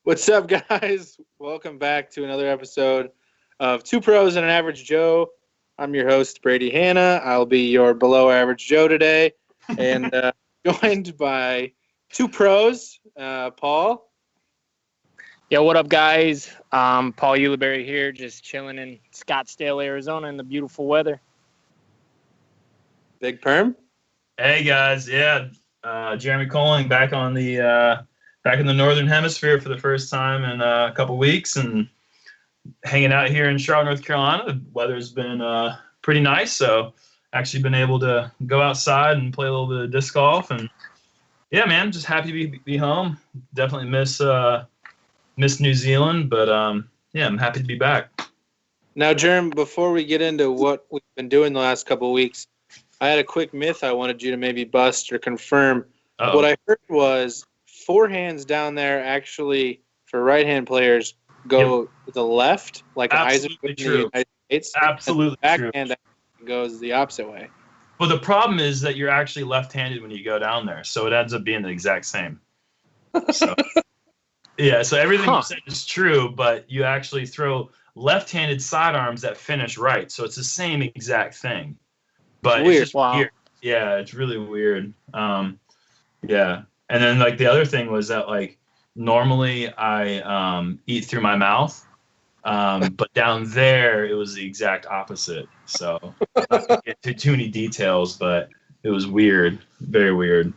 What's up, guys? Welcome back to another episode of Two Pros and an Average Joe. I'm your host, Brady Hanna. I'll be your below average Joe today, and joined by two pros, Paul. Yo, what up, guys? Paul Ulibarri here, just chilling in Scottsdale, Arizona in the beautiful weather. Big Perm. Hey guys, Jeremy Koling back on the back in the Northern Hemisphere for the first time in a couple weeks, and hanging out here in Charlotte, North Carolina. The weather's been pretty nice, so actually been able to go outside and play a little bit of disc golf, and yeah, man, just happy to be home. Definitely miss New Zealand, but yeah, I'm happy to be back. Now, Jerm, before we get into what we've been doing the last couple of weeks, I had a quick myth I wanted you to maybe bust or confirm. Uh-oh. What I heard was forehands down there actually for right-hand players go to the left, like Absolutely Isaac in true. the United States. Absolutely and the true. backhand goes the opposite way. Well, the problem is that you're actually left-handed when you go down there, so it ends up being the exact same. So, yeah, so everything you said is true, but you actually throw left-handed sidearms that finish right, so it's the same exact thing. But Weird. It's just Wow. weird. Yeah, it's really weird. Yeah. And then like the other thing was that like normally I eat through my mouth, but down there it was the exact opposite. So I'm not gonna get too many details, but it was weird, very weird.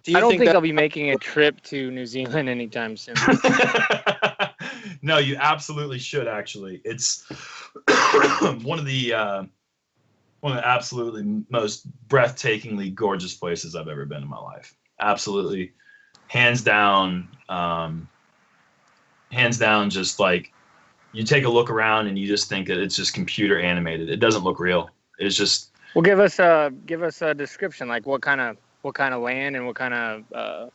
Do you I don't think that- I'll be making a trip to New Zealand anytime soon. No, you absolutely should. Actually, it's one of the absolutely most breathtakingly gorgeous places I've ever been in my life. Absolutely, hands down. Just like you take a look around and you just think that it's just computer animated. It doesn't look real. It's just. Well, give us a description, like what kind of land and what kind of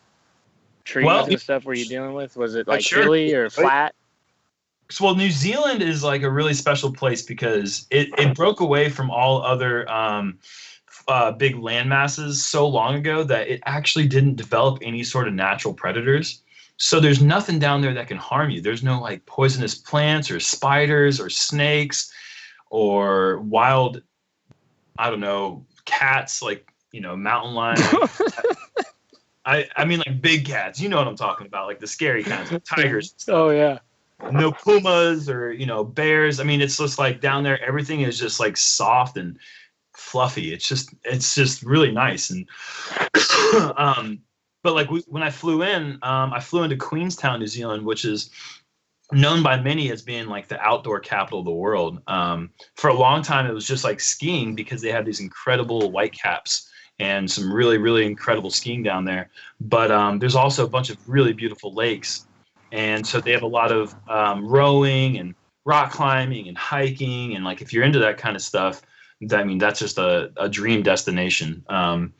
trees and stuff were you dealing with? Was it like hilly or flat? Well, New Zealand is like a really special place because it broke away from all other big land masses so long ago that it actually didn't develop any sort of natural predators. So there's nothing down there that can harm you. There's no like poisonous plants or spiders or snakes or wild, I don't know, cats like, mountain lions. I mean like big cats. You know what I'm talking about, like the scary kinds of tigers and stuff. Oh, yeah. No pumas or bears. I mean, it's just like down there everything is just like soft and fluffy. It's just really nice. And but like when I flew in, I flew into Queenstown, New Zealand, which is known by many as being like the outdoor capital of the world. For a long time it was just like skiing because they have these incredible whitecaps and some really, really incredible skiing down there. But there's also a bunch of really beautiful lakes. And so they have a lot of rowing and rock climbing and hiking. And like, if you're into that kind of stuff, that's just a dream destination. And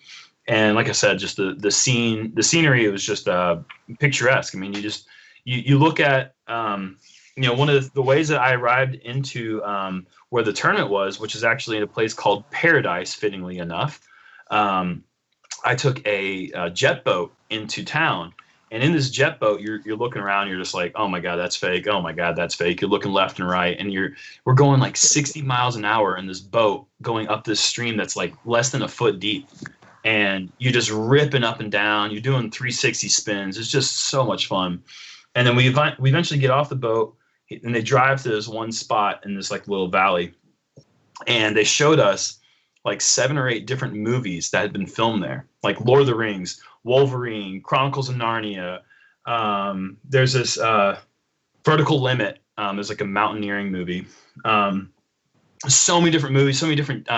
like I said, just the scenery, it was just picturesque. I mean, you look at, one of the ways that I arrived into where the tournament was, which is actually in a place called Paradise, fittingly enough. I took a jet boat into town. And in this jet boat, you're looking around, you're just like, oh my God, that's fake. Oh my God, that's fake. You're looking left and right, and we're going like 60 miles an hour in this boat going up this stream that's like less than a foot deep. And you're just ripping up and down. You're doing 360 spins. It's just so much fun. And then we eventually get off the boat, and they drive to this one spot in this like little valley. And they showed us like 7 or 8 different movies that had been filmed there, like Lord of the Rings, Wolverine, Chronicles of Narnia. There's this Vertical Limit. There's like a mountaineering movie. So many different movies, so many different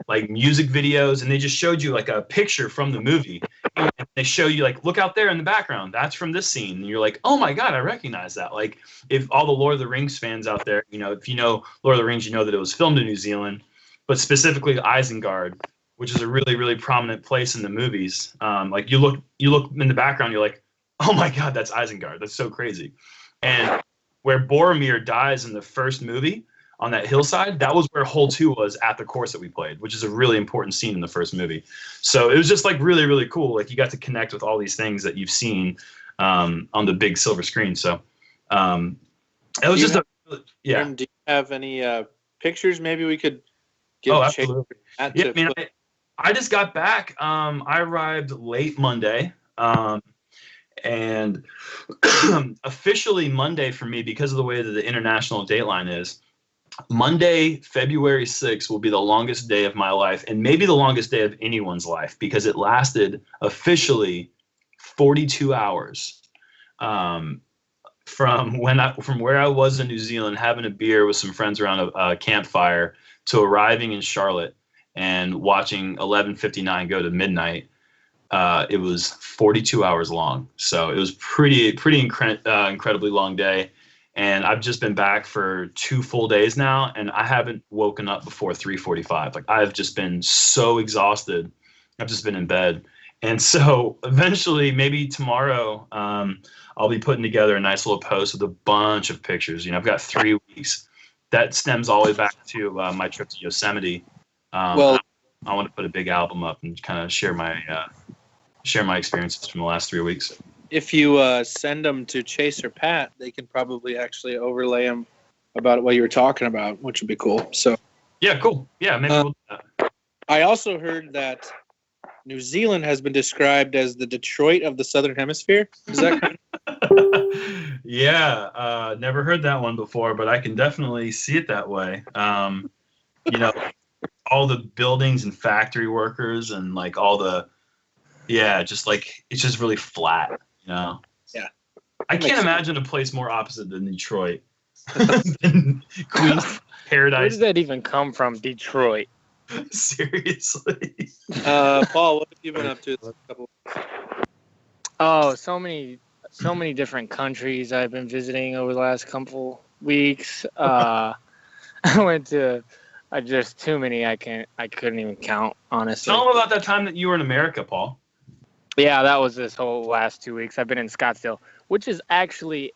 like music videos, and they just showed you like a picture from the movie. And they show you like, look out there in the background, that's from this scene. And you're like, oh my God, I recognize that. Like if all the Lord of the Rings fans out there, if you know Lord of the Rings, you know that it was filmed in New Zealand, but specifically Isengard, which is a really, really prominent place in the movies. Like you look in the background, you're like, oh my God, that's Isengard. That's so crazy. And where Boromir dies in the first movie on that hillside, that was where hole 2 was at the course that we played, which is a really important scene in the first movie. So it was just like really, really cool. Like you got to connect with all these things that you've seen on the big silver screen. So it was just yeah. Do you have any pictures? Maybe we could give. Oh, absolutely. Yeah, I mean, I just got back. I arrived late Monday, and officially Monday for me, because of the way that the international dateline is, Monday, February 6th will be the longest day of my life, and maybe the longest day of anyone's life, because it lasted officially 42 hours. From where I was in New Zealand, having a beer with some friends around a campfire, to arriving in Charlotte and watching 11:59 go to midnight. It was 42 hours long, so it was pretty incredibly long day. And I've just been back for 2 full days now, and I haven't woken up before 3:45. Like, I've just been so exhausted. I've just been in bed. And so eventually, maybe tomorrow, I'll be putting together a nice little post with a bunch of pictures. I've got 3 weeks. That stems all the way back to my trip to Yosemite. I want to put a big album up and kind of share my experiences from the last 3 weeks. If you send them to Chase or Pat, they can probably actually overlay them about what you were talking about, which would be cool. So yeah, cool. Yeah, maybe we'll do that. I also heard that New Zealand has been described as the Detroit of the Southern Hemisphere. Is that correct? Yeah, never heard that one before, but I can definitely see it that way. All the buildings and factory workers and like all the, just like it's just really flat. Yeah. I can't imagine a place more opposite than Detroit. Than Queens Paradise. Where does that even come from, Detroit? Seriously. Paul, what have you been up to this couple of weeks? Oh, so many different countries I've been visiting over the last couple weeks. I went to just too many. I couldn't even count, honestly. Tell them about that time that you were in America, Paul. Yeah, that was this whole last 2 weeks. I've been in Scottsdale, which is actually,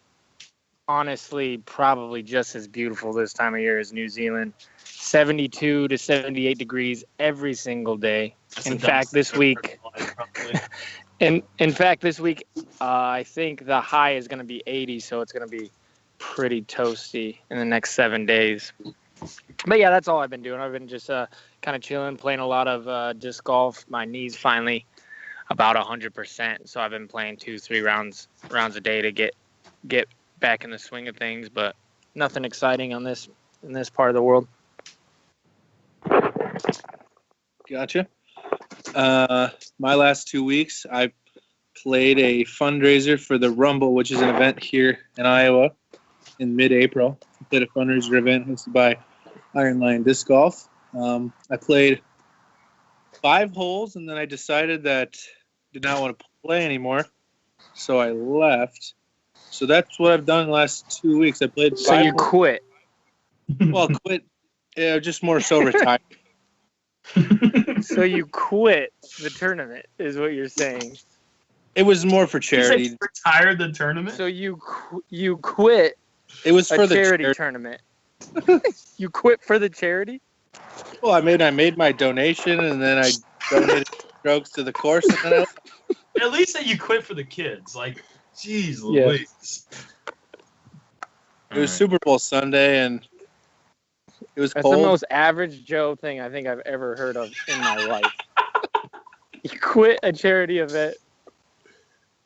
honestly, probably just as beautiful this time of year as New Zealand. 72 to 78 degrees every single day. In fact, this week, I think the high is going to be 80, so it's going to be pretty toasty in the next 7 days. But yeah, that's all I've been doing. I've been just kind of chilling, playing a lot of disc golf. My knee's finally about 100%, so I've been playing 2-3 rounds a day to get back in the swing of things. But nothing exciting in this part of the world. Gotcha. My last 2 weeks, I played a fundraiser for the Rumble, which is an event here in Iowa in mid-April. I played a fundraiser event hosted by Iron Lion Disc Golf. I played 5 holes, and then I decided that I did not want to play anymore, so I left. So that's what I've done the last 2 weeks. I played 5 So you quit? Well, quit. Yeah, just more so retired. So you quit the tournament, is what you're saying? It was more for charity. You retired the tournament? So you quit. It was for the charity tournament. You quit for the charity? Well, I made my donation, and then I donated strokes to the course. And then at least that you quit for the kids. Like, geez, Louise. It was Super Bowl Sunday, and it was That's cold. the most average Joe thing I think I've ever heard of in my life. You quit a charity event.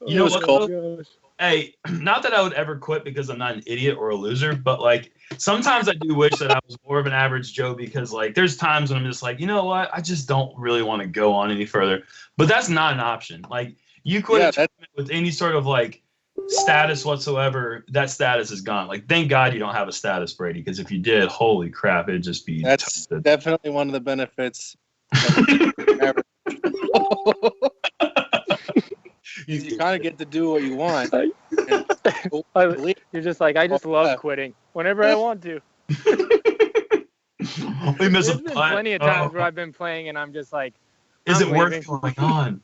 You know what? Cold. Hey, not that I would ever quit because I'm not an idiot or a loser, but like sometimes I do wish that I was more of an average Joe, because like there's times when I'm just like, you know what, I just don't really want to go on any further. But that's not an option. Like, you quit a tournament with any sort of like status whatsoever, that status is gone. Like, thank God you don't have a status, Brady, because if you did, holy crap, it'd just be that's toasted. Definitely one of the benefits. You kind of get to do what you want. You're just like, I just love quitting whenever I want to. There's been plenty of times where I've been playing and I'm just like, is it worth going on?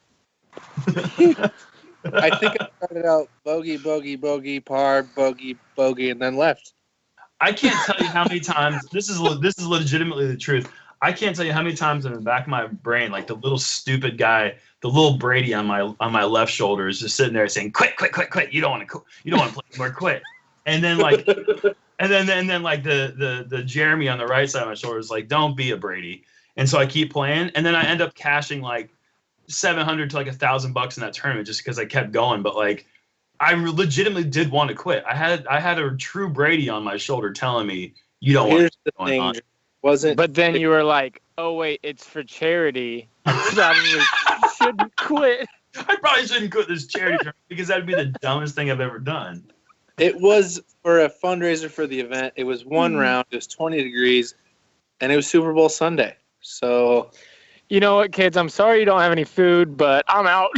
I think I started out bogey, par, bogey, and then left. I can't tell you how many times, this is legitimately the truth. I can't tell you how many times in the back of my brain, like the little stupid guy, the little Brady on my left shoulder is just sitting there saying, "Quit, quit, quit, quit! You don't want to play anymore. Quit!" And then like, and then like the Jeremy on the right side of my shoulder is like, "Don't be a Brady." And so I keep playing, and then I end up cashing like $700 to like $1,000 in that tournament just because I kept going. But like, I legitimately did want to quit. I had a true Brady on my shoulder telling me, "You don't want to Here's the thing, on." wasn't. But then you were like, "Oh wait, it's for charity. I probably shouldn't quit." I probably shouldn't quit this charity tournament because that'd be the dumbest thing I've ever done. It was for a fundraiser for the event. It was one round. It was 20 degrees, and it was Super Bowl Sunday. So, You know what, kids? I'm sorry you don't have any food, but I'm out.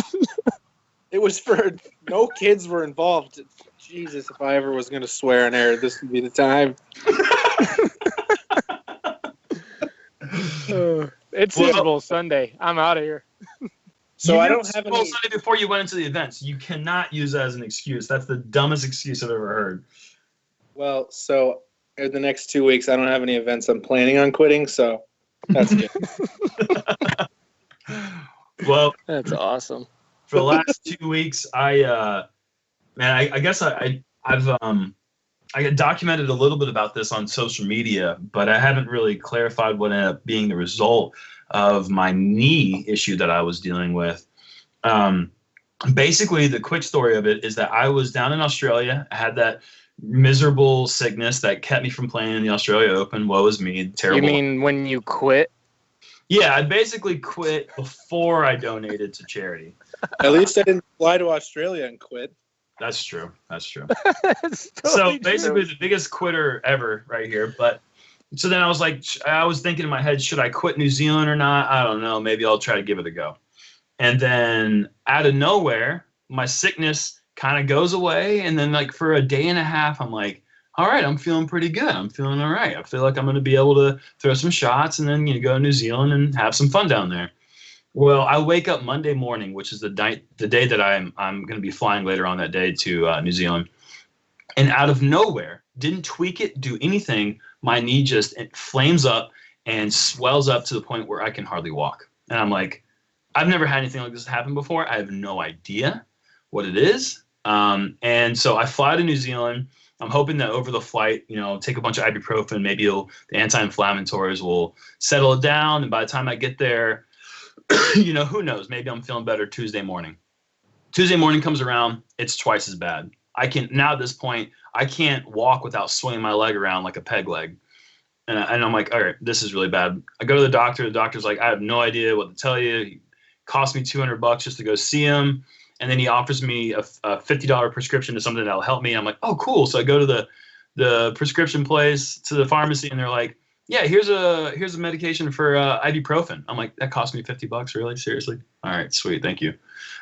it was for no kids were involved. Jesus, if I ever was going to swear on air, this would be the time. It's Super Bowl Sunday. I'm out of here. So I don't have Super Bowl any. Sunday before you went into the events. You cannot use that as an excuse. That's the dumbest excuse I've ever heard. Well, so in the next 2 weeks, I don't have any events I'm planning on quitting, so that's good. Well, That's awesome. for the last 2 weeks, I guess I've I documented a little bit about this on social media, but I haven't really clarified what ended up being the result of my knee issue that I was dealing with. Basically, the quick story of it is that I was down in Australia. I had that miserable sickness that kept me from playing in the Australia Open. Woe is me. Terrible. You mean when you quit? Yeah, I basically quit before I donated to charity. At least I didn't fly to Australia and quit. That's true. That's true. It's So totally basically true. the biggest quitter ever right here. But so then I was like, I was thinking in my head, should I quit New Zealand or not? I don't know. Maybe I'll try to give it a go. And then out of nowhere, my sickness kind of goes away. And then like for a day and a half, I'm like, all right, I'm feeling pretty good. I'm feeling all right. I feel like I'm going to be able to throw some shots and then go to New Zealand and have some fun down there. Well, I wake up Monday morning, which is the day that I'm going to be flying later on that day to New Zealand. And out of nowhere, didn't tweak it, do anything. My knee just flames up and swells up to the point where I can hardly walk. And I'm like, I've never had anything like this happen before. I have no idea what it is. And so I fly to New Zealand. I'm hoping that over the flight, take a bunch of ibuprofen. Maybe the anti-inflammatories will settle it down. And by the time I get there, who knows? Maybe I'm feeling better Tuesday morning. Tuesday morning comes around, it's twice as bad. Now at this point, I can't walk without swinging my leg around like a peg leg. And I'm like, all right, this is really bad. I go to the doctor. The doctor's like, I have no idea what to tell you. It cost me $200 just to go see him. And then he offers me a $50 prescription to something that'll help me. I'm like, oh, cool. So I go to the prescription place, to the pharmacy, and they're like, yeah, here's a medication for ibuprofen. I'm like, that cost me $50, really? Seriously? All right, sweet, thank you.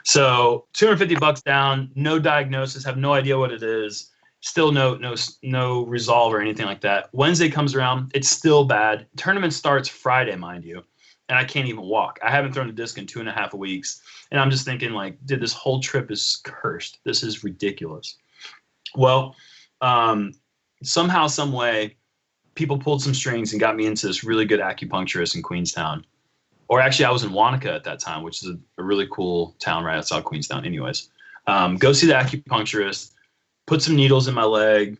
So $250 down, no diagnosis, have no idea what it is, still no resolve or anything like that. Wednesday comes around, it's still bad. Tournament starts Friday, mind you, and I can't even walk. I haven't thrown a disc in 2.5 weeks, and I'm just thinking like, dude, this whole trip is cursed. This is ridiculous. Well, somehow, some way, people pulled some strings and got me into this really good acupuncturist in Queenstown. Or actually, I was in Wanaka at that time, which is a really cool town right outside Queenstown. Anyways, go see the acupuncturist, put some needles in my leg,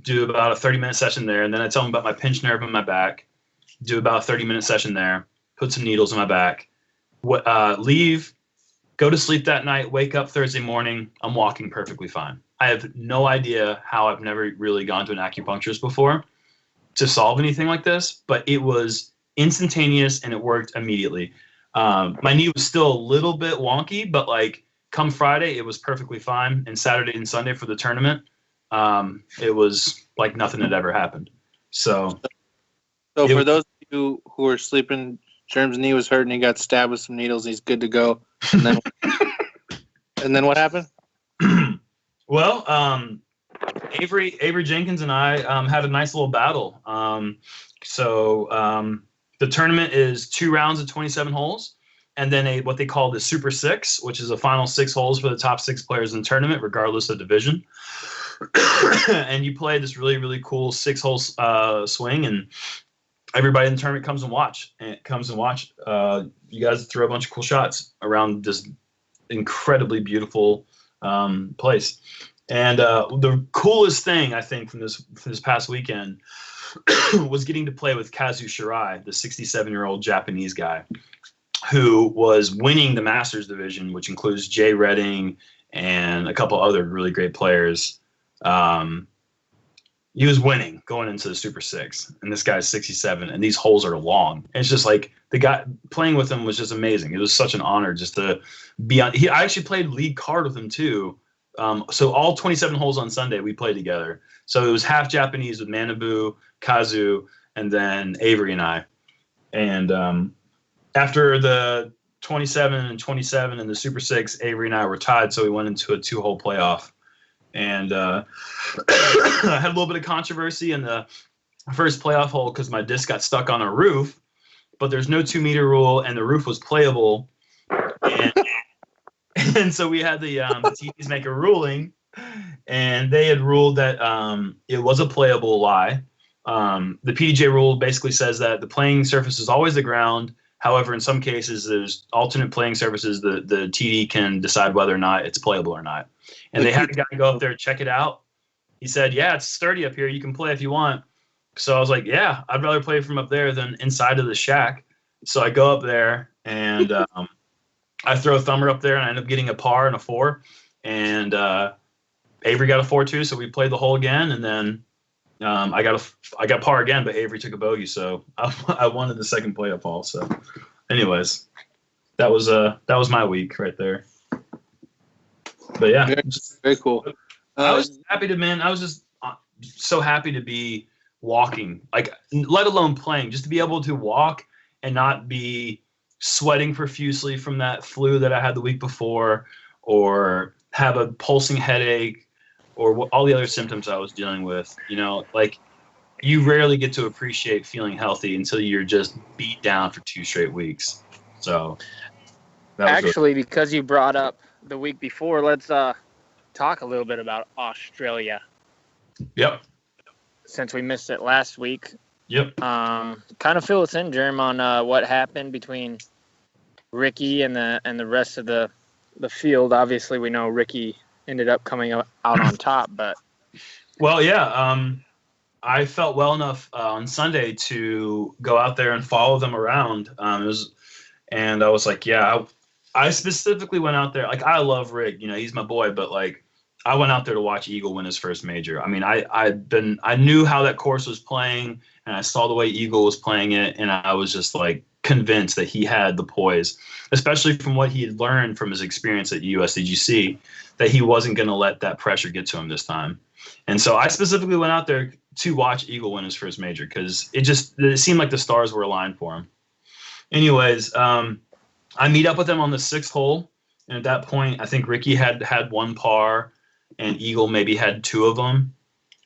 do about a 30-minute session there. And then I tell them about my pinched nerve in my back, do about a 30-minute session there, put some needles in my back, leave, go to sleep that night, wake up Thursday morning, I'm walking perfectly fine. I have no idea how I've never really gone to an acupuncturist before to solve anything like this, but it was instantaneous and it worked immediately. My knee was still a little bit wonky, but like come Friday, it was perfectly fine. And Saturday and Sunday for the tournament, it was like nothing had ever happened. So for those of you who were sleeping, Jerm's knee was hurt and he got stabbed with some needles. He's good to go. And then, and then what happened? Well, Avery Jenkins and I had a nice little battle. The tournament is 2 rounds of 27 holes, and then what they call the Super Six, which is a final 6 holes for the top 6 players in the tournament, regardless of division. And you play this really, really cool 6-hole swing. And everybody in the tournament comes and watch. You guys throw a bunch of cool shots around this incredibly beautiful place. And the coolest thing I think from this past weekend was getting to play with Kazu Shirai, the 67-year-old Japanese guy who was winning the Masters division, which includes Jay Redding and a couple other really great players. He was winning going into the Super 6, and this guy's 67, and these holes are long. And it's just like the guy playing with him was just amazing. It was such an honor just to be on. I actually played lead card with him too. So all 27 holes on Sunday we played together. So it was half Japanese with Manabu, Kazu, and then Avery and I. And after the 27 and 27 and the Super 6, Avery and I were tied, so we went into a 2-hole playoff. And I had a little bit of controversy in the first playoff hole because my disc got stuck on a roof, but there's no 2-meter rule, and the roof was playable. And so we had the TVs make a ruling, and they had ruled that it was a playable lie. The PDJ rule basically says that the playing surface is always the ground. However, in some cases, there's alternate playing surfaces. The TD can decide whether or not it's playable or not. And they had a guy go up there and check it out. He said, yeah, it's sturdy up here. You can play if you want. So I was like, yeah, I'd rather play from up there than inside of the shack. So I go up there, and I throw a thumber up there, and I end up getting a par and a 4. And Avery got a 4 too, so we played the hole again. And then I got par again, but Avery took a bogey, so I won in the second playoff hole. So, anyways, that was my week right there. But yeah, very cool. I was happy to, man. I was just so happy to be walking, like, let alone playing, just to be able to walk and not be sweating profusely from that flu that I had the week before, or have a pulsing headache, or all the other symptoms I was dealing with. You know, like, you rarely get to appreciate feeling healthy until you're just beat down for 2 straight weeks. So, actually, because you brought up the week before, let's talk a little bit about Australia. Yep. Since we missed it last week. Yep. Kind of fill us in, Jerm, on what happened between Ricky and the rest of the field. Obviously, we know Ricky ended up coming out on top, but well, yeah. I felt well enough on Sunday to go out there and follow them around. And I was like, yeah. I specifically went out there. Like, I love Rick. You know, he's my boy. But like, I went out there to watch Eagle win his first major. I mean, I knew how that course was playing, and I saw the way Eagle was playing it, and I was just like convinced that he had the poise, especially from what he had learned from his experience at USDGC, that he wasn't going to let that pressure get to him this time. And so I specifically went out there to watch Eagle win his first major because it seemed like the stars were aligned for him. Anyways, I meet up with him on the 6th hole, and at that point, I think Ricky had 1 par, and Eagle maybe had 2 of them.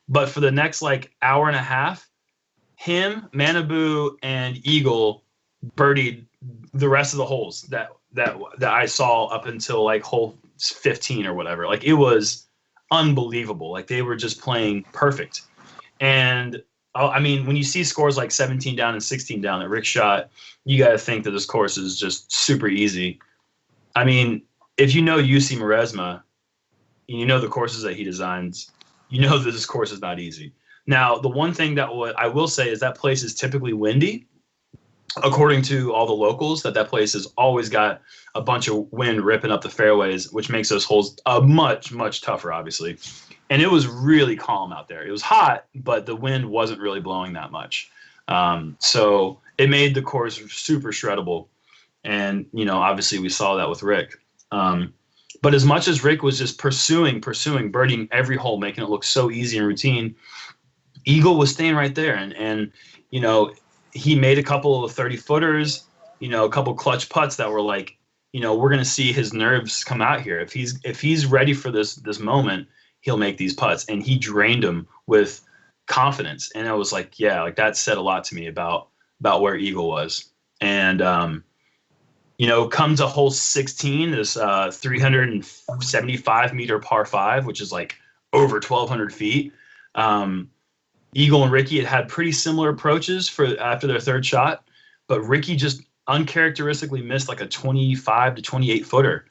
But for the next like hour and a half, him, Manabu, and Eagle birdied the rest of the holes that I saw up until like hole 15 or whatever. Like, it was unbelievable. Like, they were just playing perfect. And I mean, when you see scores like 17 down and 16 down that Rick shot, you got to think that this course is just super easy. I mean, if you know UC Maresma, you know the courses that he designs, you know that this course is not easy. Now, the one thing that I will say is that place is typically windy. According to all the locals, that place has always got a bunch of wind ripping up the fairways, which makes those holes much, much tougher, obviously. And it was really calm out there. It was hot, but the wind wasn't really blowing that much. So it made the course super shreddable. And, you know, obviously we saw that with Rick. But as much as Rick was just pursuing, birdieing every hole, making it look so easy and routine, Eagle was staying right there. And you know, he made a couple of 30-footers, you know, a couple clutch putts that were like, you know, we're going to see his nerves come out here. If he's ready for this moment, he'll make these putts. And he drained them with confidence. And I was like, yeah, like, that said a lot to me about where Eagle was. And, you know, come to hole 16, this 375-meter par 5, which is like over 1,200 feet. Eagle and Ricky had pretty similar approaches for after their third shot, but Ricky just uncharacteristically missed like a 25 to 28 footer.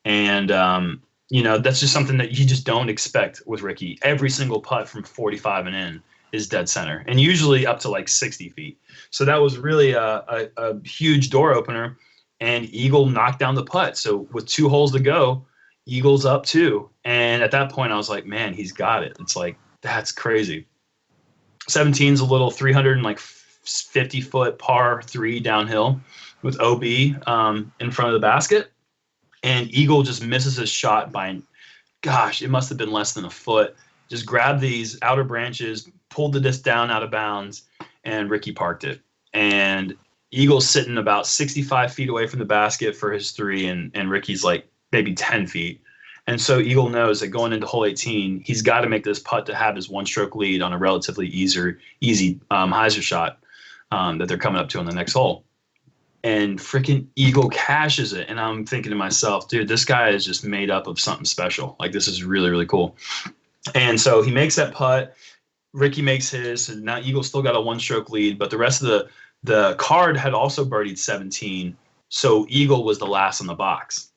And, that's just something that you just don't expect with Ricky. Every single putt from 45 and in is dead center, and usually up to like 60 feet. So that was really a huge door opener, and Eagle knocked down the putt. So with 2 holes to go, Eagle's up 2. And at that point, I was like, man, he's got it. It's like, that's crazy. 17's a little 350-foot par 3 downhill with OB in front of the basket. And Eagle just misses his shot by, gosh, it must have been less than a foot. Just grabbed these outer branches, pulled the disc down out of bounds, and Ricky parked it. And Eagle's sitting about 65 feet away from the basket for his 3, and Ricky's like maybe 10 feet. And so Eagle knows that going into hole 18, he's got to make this putt to have his 1-stroke lead on a relatively easy hyzer shot that they're coming up to on the next hole. And freaking Eagle cashes it. And I'm thinking to myself, dude, this guy is just made up of something special. Like, this is really, really cool. And so he makes that putt. Ricky makes his. And now Eagle still got a 1-stroke lead, but the rest of the card had also birdied 17. So Eagle was the last on the box.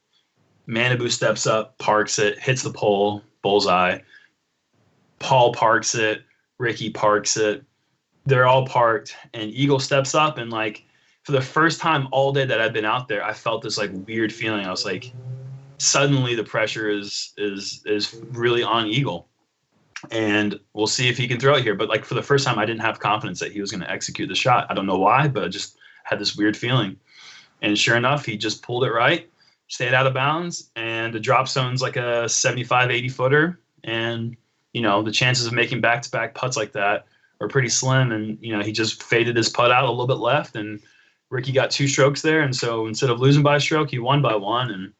Manabu steps up, parks it, hits the pole, bullseye. Paul parks it. Ricky parks it. They're all parked. And Eagle steps up, and like, for the first time all day that I've been out there, I felt this like weird feeling. I was like, suddenly the pressure is really on Eagle, and we'll see if he can throw it here. But like, for the first time, I didn't have confidence that he was going to execute the shot. I don't know why, but I just had this weird feeling. And sure enough, he just pulled it right, stayed out of bounds, and the drop zone's like a 75, 80 footer. And, the chances of making back-to-back putts like that are pretty slim. And, he just faded his putt out a little bit left, and Ricky got 2 strokes there, and so instead of losing by a stroke, he won by 1, and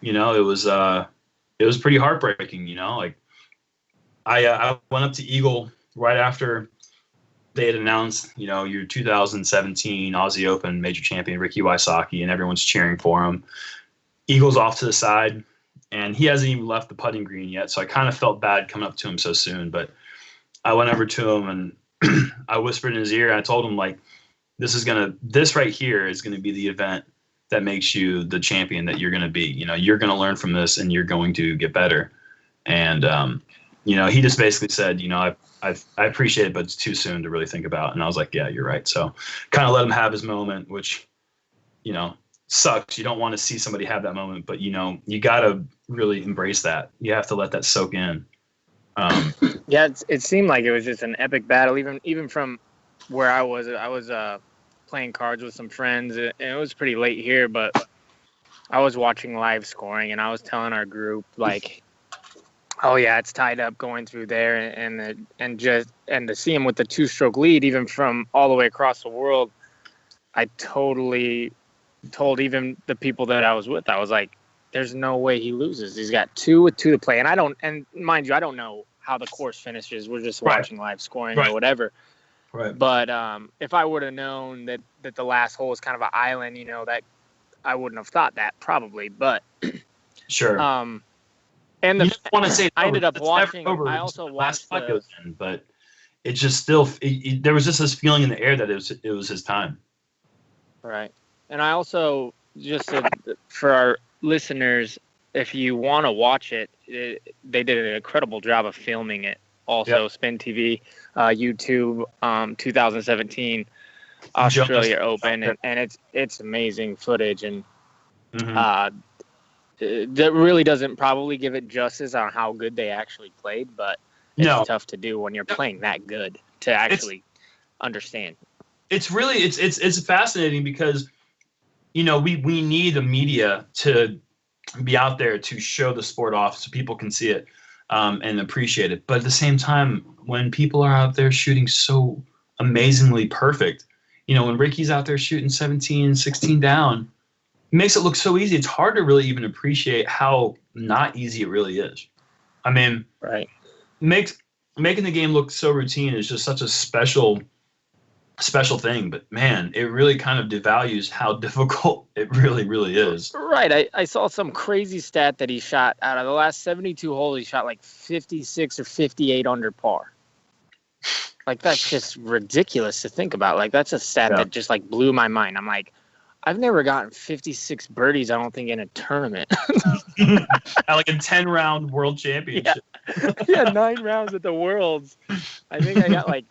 it was pretty heartbreaking. Like, I went up to Eagle right after they had announced, your 2017 Aussie Open major champion Ricky Wysocki, and everyone's cheering for him. Eagle's off to the side, and he hasn't even left the putting green yet, so I kind of felt bad coming up to him so soon. But I went over to him and I whispered in his ear, and I told him, like, this right here is going to be the event that makes you the champion that you're going to be. You're going to learn from this, and you're going to get better. And, he just basically said, I appreciate it, but it's too soon to really think about. And I was like, yeah, you're right. So kind of let him have his moment, which, sucks. You don't want to see somebody have that moment, but, you got to really embrace that. You have to let that soak in. Yeah, it seemed like it was just an epic battle, even from where I was playing cards with some friends, and it was pretty late here, but I was watching live scoring, and I was telling our group, like, oh yeah, it's tied up going through there, and to see him with the 2-stroke lead, even from all the way across the world, I totally told even the people that I was with, I was like, there's no way he loses. He's got 2 with 2 to play, and mind you, I don't know how the course finishes. We're just watching live scoring or whatever. Right. But if I would have known that the last hole was kind of an island, that I wouldn't have thought that probably. But sure. And you don't want to say I ended up watching. Over. I also watched. Goes in, but it just still there was just this feeling in the air that it was his time. Right, and I also just for our listeners, if you want to watch it, they did an incredible job of filming it. Also, Spin TV, YouTube, 2017 Australia Open, and it's amazing footage, and that really doesn't probably give it justice on how good they actually played, but it's tough to do when you're playing that good to actually understand. It's really it's fascinating because we need the media to be out there to show the sport off so people can see it. And appreciate it. But at the same time, when people are out there shooting so amazingly perfect, when Ricky's out there shooting 17, 16 down, it makes it look so easy. It's hard to really even appreciate how not easy it really is. I mean, right. Making the game look so routine is just such a special thing, but man, it really kind of devalues how difficult it really, really is. Right. I saw some crazy stat that he shot out of the last 72 holes. He shot like 56 or 58 under par. Like, that's just ridiculous to think about. Like, that's a stat that just, like, blew my mind. I'm like, I've never gotten 56 birdies, I don't think, in a tournament. At like a 10-round world championship. Yeah, 9 rounds at the Worlds. I think I got, like,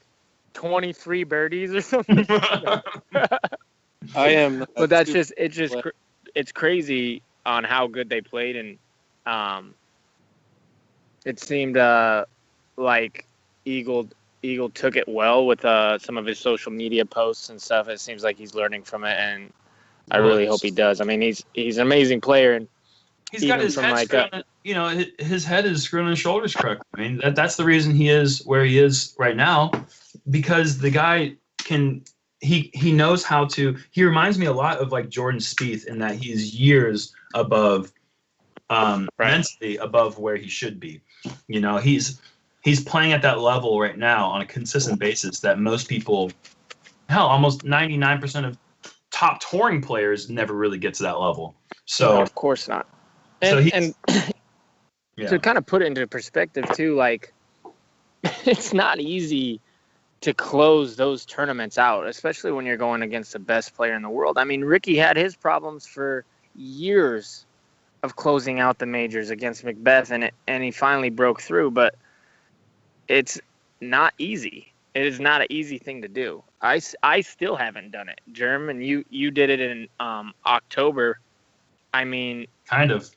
23 birdies or something. I am. But that's just, it's crazy on how good they played. And it seemed like Eagle took it well with some of his social media posts and stuff. It seems like he's learning from it, and I really hope he does. I mean, he's an amazing player, and he's got his head screwed on, his head is screwed on his shoulders correctly. I mean, that's the reason he is where he is right now, because the guy he knows how to. He reminds me a lot of like Jordan Spieth in that he's years above, mentally above where he should be. You know, he's playing at that level right now on a consistent basis that most people, hell, almost 99% of top touring players never really get to that level. So no, of course not. And to kind of put it into perspective too, like, it's not easy to close those tournaments out, especially when you're going against the best player in the world. I mean, Ricky had his problems for years of closing out the majors against Macbeth, and he finally broke through, but it's not easy. It is not an easy thing to do. I still haven't done it. Jerm, and you did it in October. I mean, kind of.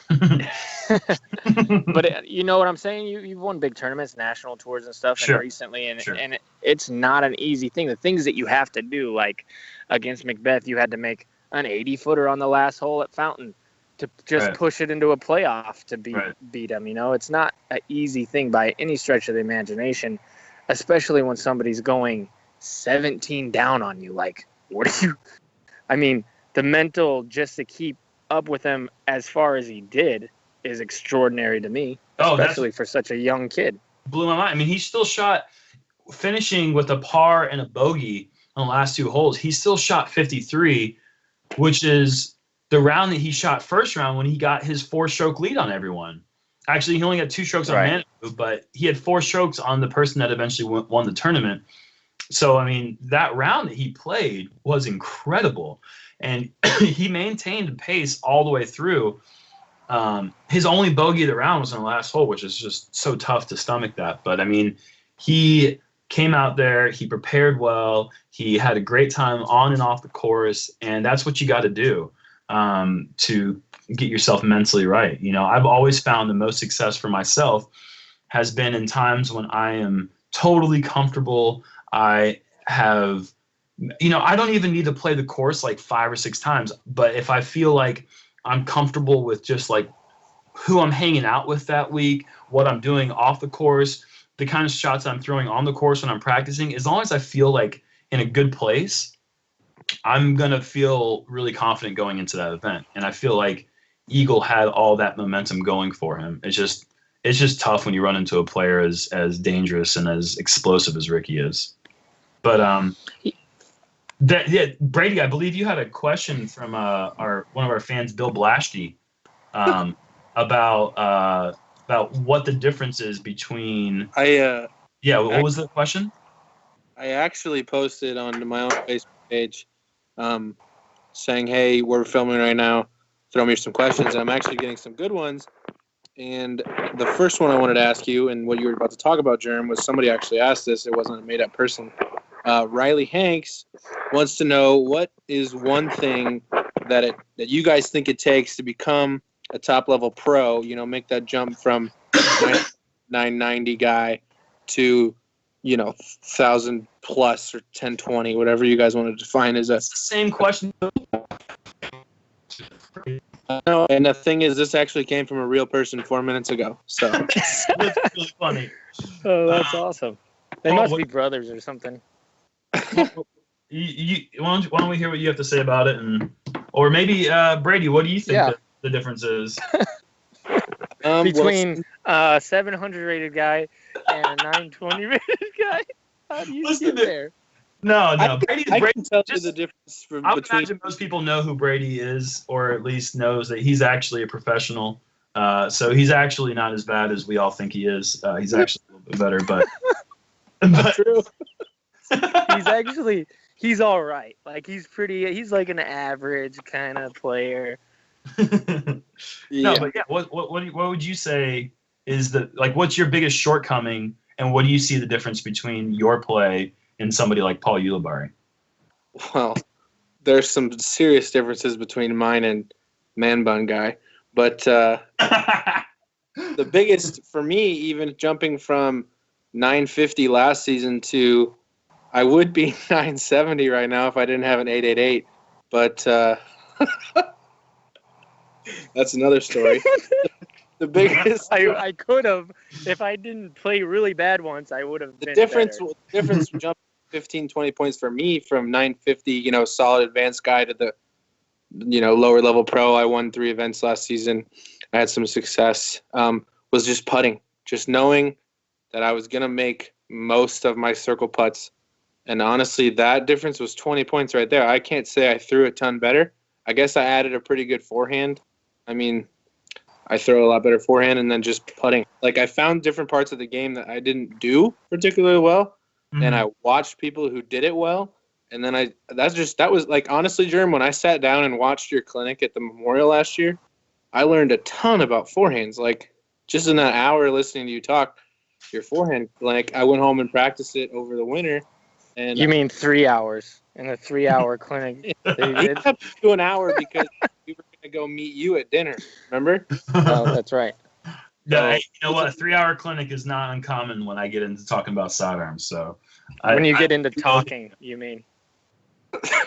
But you know what I'm saying? You've won big tournaments, national tours and stuff, sure. And recently, and it's not an easy thing. The things that you have to do, like against Macbeth, you had to make an 80-footer on the last hole at Fountain to just push it into a playoff to beat him. You know, it's not an easy thing by any stretch of the imagination, especially when somebody's going 17 down on you. Like, what are you? I mean, the mental just to keep up with him as far as he did is extraordinary to me, especially for such a young kid. Blew my mind. I mean, he still shot, finishing with a par and a bogey on the last 2 holes. He still shot 53, which is the round that he shot first round when he got his 4-stroke lead on everyone. Actually, he only got 2 strokes on Manu, but he had 4 strokes on the person that eventually won the tournament. So, I mean, that round that he played was incredible. And he maintained pace all the way through. His only bogey of the round was on the last hole, which is just so tough to stomach that. But, I mean, he came out there, he prepared well, he had a great time on and off the course, and that's what you got to do to get yourself mentally right. You know, I've always found the most success for myself has been in times when I am totally comfortable. I have, I don't even need to play the course like 5 or 6 times, but if I feel like I'm comfortable with just like who I'm hanging out with that week, what I'm doing off the course, the kind of shots I'm throwing on the course when I'm practicing, as long as I feel like in a good place, I'm going to feel really confident going into that event. And I feel like Eagle had all that momentum going for him. It's just tough when you run into a player as dangerous and as explosive as Ricky is. But Brady, I believe you had a question from one of our fans, Bill Blasty, about what the difference is between. What was the question? I actually posted on my own Facebook page, saying, "Hey, we're filming right now. Throw me some questions." And I'm actually getting some good ones. And the first one I wanted to ask you, and what you were about to talk about, Jerm, was somebody actually asked this. It wasn't a made-up person. Riley Hanks wants to know, what is one thing that you guys think it takes to become a top-level pro, make that jump from 990 guy to, 1,000 plus or 1020, whatever you guys want to define as a... Same question. No, and the thing is, this actually came from a real person 4 minutes ago. So that's really funny. Oh, that's awesome. They must be brothers or something. Why don't we hear what you have to say about it, or maybe Brady, what do you think the difference is between a 700 rated guy and a 920 rated guy? How do you get there? No. I can tell you the difference I would imagine most people know who Brady is, or at least knows that he's actually a professional. So he's actually not as bad as we all think he is. He's actually a little bit better, but Not true. He's all right. Like he's like an average kind of player. No, but yeah, what would you say is what's your biggest shortcoming, and what do you see the difference between your play and somebody like Paul Ulibarri? Well, there's some serious differences between mine and Man Bun Guy, but the biggest for me, even jumping from 950 last season to, I would be 970 right now if I didn't have an 888, but that's another story. The biggest, I could have, if I didn't play really bad once, I would have. The difference jumping 15, 20 points for me from 950, solid advanced guy to the, lower level pro. I won 3 events last season. I had some success. Was just putting, just knowing that I was going to make most of my circle putts. And honestly, that difference was 20 points right there. I can't say I threw a ton better. I guess I added a pretty good forehand. I mean, I throw a lot better forehand, and then just putting. Like, I found different parts of the game that I didn't do particularly well, and I watched people who did it well. And then that was like, honestly, Jerm, when I sat down and watched your clinic at the Memorial last year, I learned a ton about forehands. Like, just in that hour listening to you talk, your forehand clinic, I went home and practiced it over the winter. And you mean 3 hours in a 3-hour clinic? He kept to an hour because we were going to go meet you at dinner. Remember? Oh, that's right. Yeah, you know what? A 3-hour clinic is not uncommon when I get into talking about sidearms. So when you get into talking, you mean?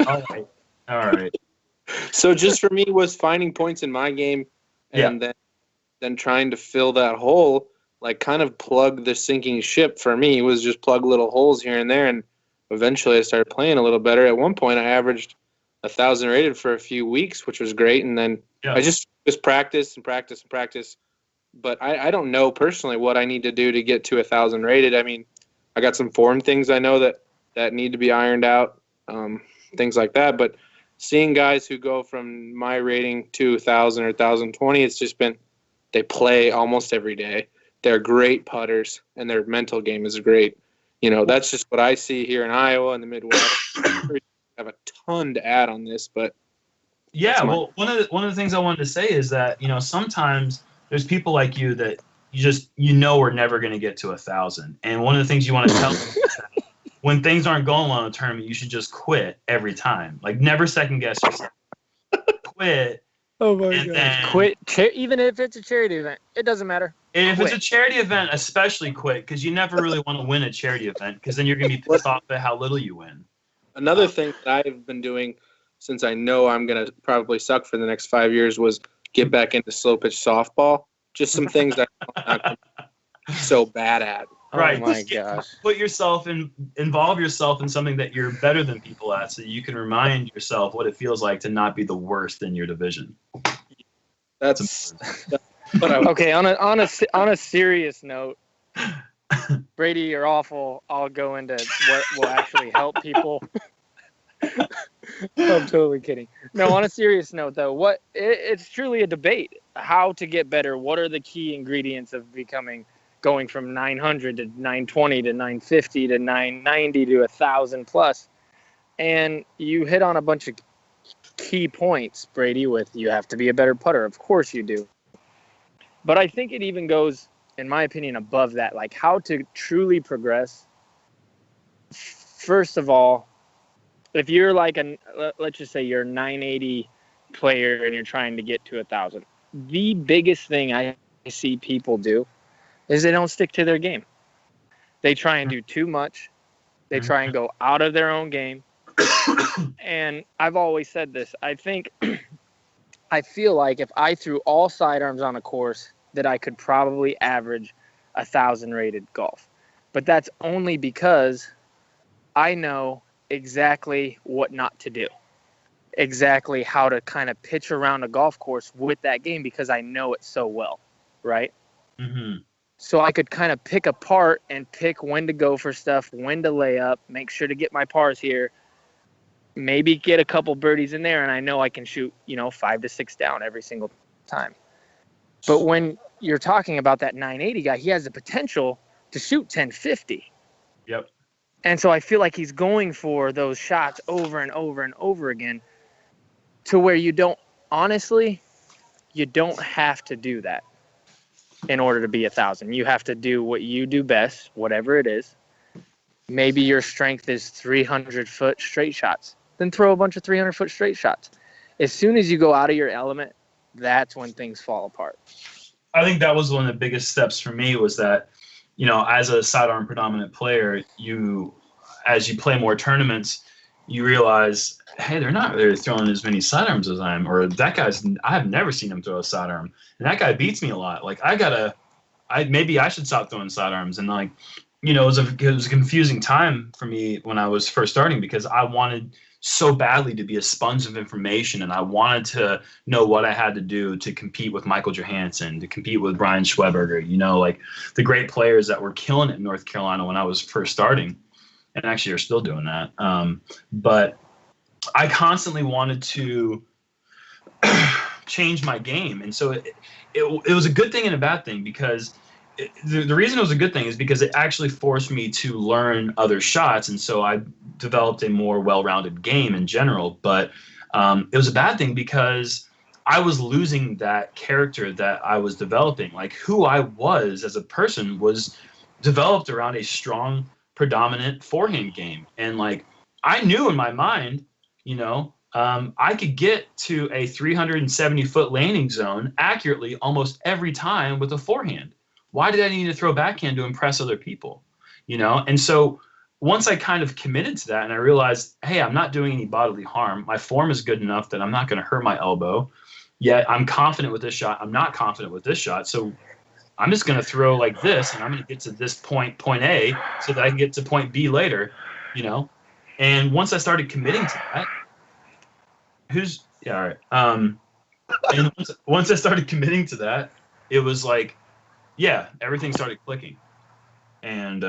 All right. So just for me was finding points in my game, and then trying to fill that hole, like kind of plug the sinking ship. For me was just plug little holes here and there, and eventually I started playing a little better. At one point I averaged 1,000 rated for a few weeks, which was great, and then I just practice and practice and practice. But I don't know personally what I need to do to get to 1,000 rated. I mean, I got some form things I know that need to be ironed out, things like that. But seeing guys who go from my rating to 1,000 or 1,020, it's just been they play almost every day. They're great putters, and their mental game is great. That's just what I see here in Iowa and the Midwest. I have a ton to add on this, but well, one of the things I wanted to say is that sometimes there's people like you that we're never going to get to 1,000, and one of the things you want to tell them is that when things aren't going well in a tournament, you should just quit every time. Like, never second guess yourself. Quit. Oh my God! Quit, even if it's a charity event. It doesn't matter. If it's a charity event, especially quit, because you never really want to win a charity event, because then you're going to be pissed off at how little you win. Another thing that I've been doing, since I know I'm going to probably suck for the next 5 years, was get back into slow pitch softball. Just some things that I'm not so bad at. Right. Oh my gosh. Involve yourself in something that you're better than people at, so you can remind yourself what it feels like to not be the worst in your division. That's okay. On a serious note, Brady, you're awful. I'll go into what will actually help people. I'm totally kidding. No, on a serious note, though, it's truly a debate. How to get better? What are the key ingredients of going from 900 to 920 to 950 to 990 to 1,000 plus? And you hit on a bunch of key points, Brady, with you have to be a better putter. Of course you do. But I think it even goes, in my opinion, above that. Like, how to truly progress. First of all, if you're like let's just say you're a 980 player and you're trying to get to 1,000, the biggest thing I see people do is they don't stick to their game. They try and do too much. They try and go out of their own game. And I've always said this. I feel like if I threw all sidearms on a course, that I could probably average 1,000 rated golf. But that's only because I know exactly what not to do. Exactly how to kind of pitch around a golf course with that game, because I know it so well, right? Mm-hmm. So I could kind of pick apart and pick when to go for stuff, when to lay up, make sure to get my pars here, maybe get a couple birdies in there, and I know I can shoot, 5 to 6 down every single time. But when you're talking about that 980 guy, he has the potential to shoot 1050. Yep. And so I feel like he's going for those shots over and over and over again to where you don't have to do that in order to be 1,000. You have to do what you do best, whatever it is. Maybe your strength is 300-foot straight shots. Then throw a bunch of 300-foot straight shots. As soon as you go out of your element, that's when things fall apart. I think that was one of the biggest steps for me was that, as a sidearm predominant player, as you play more tournaments, you realize, hey, they're not really throwing as many sidearms as I am, or I have never seen him throw a sidearm, and that guy beats me a lot. Like maybe I should stop throwing sidearms. And like, it was a confusing time for me when I was first starting because I wanted so badly to be a sponge of information, and I wanted to know what I had to do to compete with Michael Johansson, to compete with Brian Schweberger, like the great players that were killing it in North Carolina when I was first starting, and actually are still doing that. But I constantly wanted to change my game, and so it was a good thing and a bad thing because the reason it was a good thing is because it actually forced me to learn other shots, and so I developed a more well-rounded game in general. But it was a bad thing because I was losing that character that I was developing. Like who I was as a person was developed around a strong, predominant forehand game, and like I knew in my mind, I could get to a 370-foot landing zone accurately almost every time with a forehand. Why did I need to throw backhand to impress other people? And so once I kind of committed to that and I realized, hey, I'm not doing any bodily harm. My form is good enough that I'm not going to hurt my elbow. Yet I'm confident with this shot. I'm not confident with this shot. So I'm just going to throw like this, and I'm going to get to this point A, so that I can get to point B later, And once I started committing to that, all right. And once I started committing to that, it was like, yeah, everything started clicking. And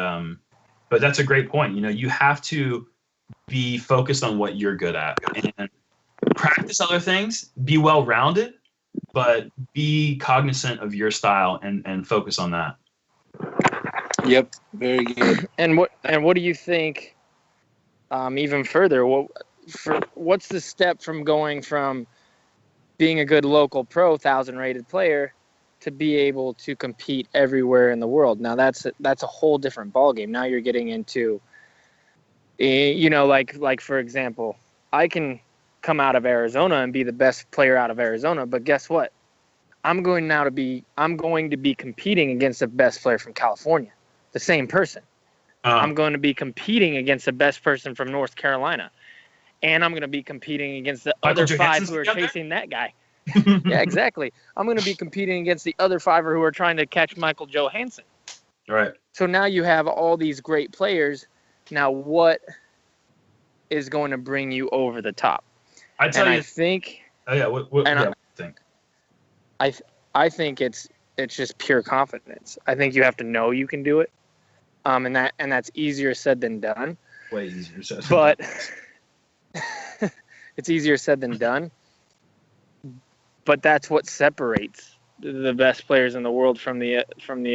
but that's a great point. You have to be focused on what you're good at and practice other things, be well-rounded, but be cognizant of your style and focus on that. Yep, very good. And what do you think even further? What's the step from going from being a good local pro 1,000 rated player to be able to compete everywhere in the world? Now that's a whole different ballgame. Now you're getting into, like for example, I can come out of Arizona and be the best player out of Arizona, but guess what? I'm going to be competing against the best player from California, the same person. I'm going to be competing against the best person from North Carolina, and I'm going to be competing against the other 5 who are chasing that guy. Yeah, exactly. I'm going to be competing against the other 5 who are trying to catch Michael Johansson. Right. So now you have all these great players. Now what is going to bring you over the top? I think. Oh yeah. What do you think? I think it's just pure confidence. I think you have to know you can do it, and that's easier said than done. Way easier said. But it's easier said than done. But that's what separates the best players in the world from the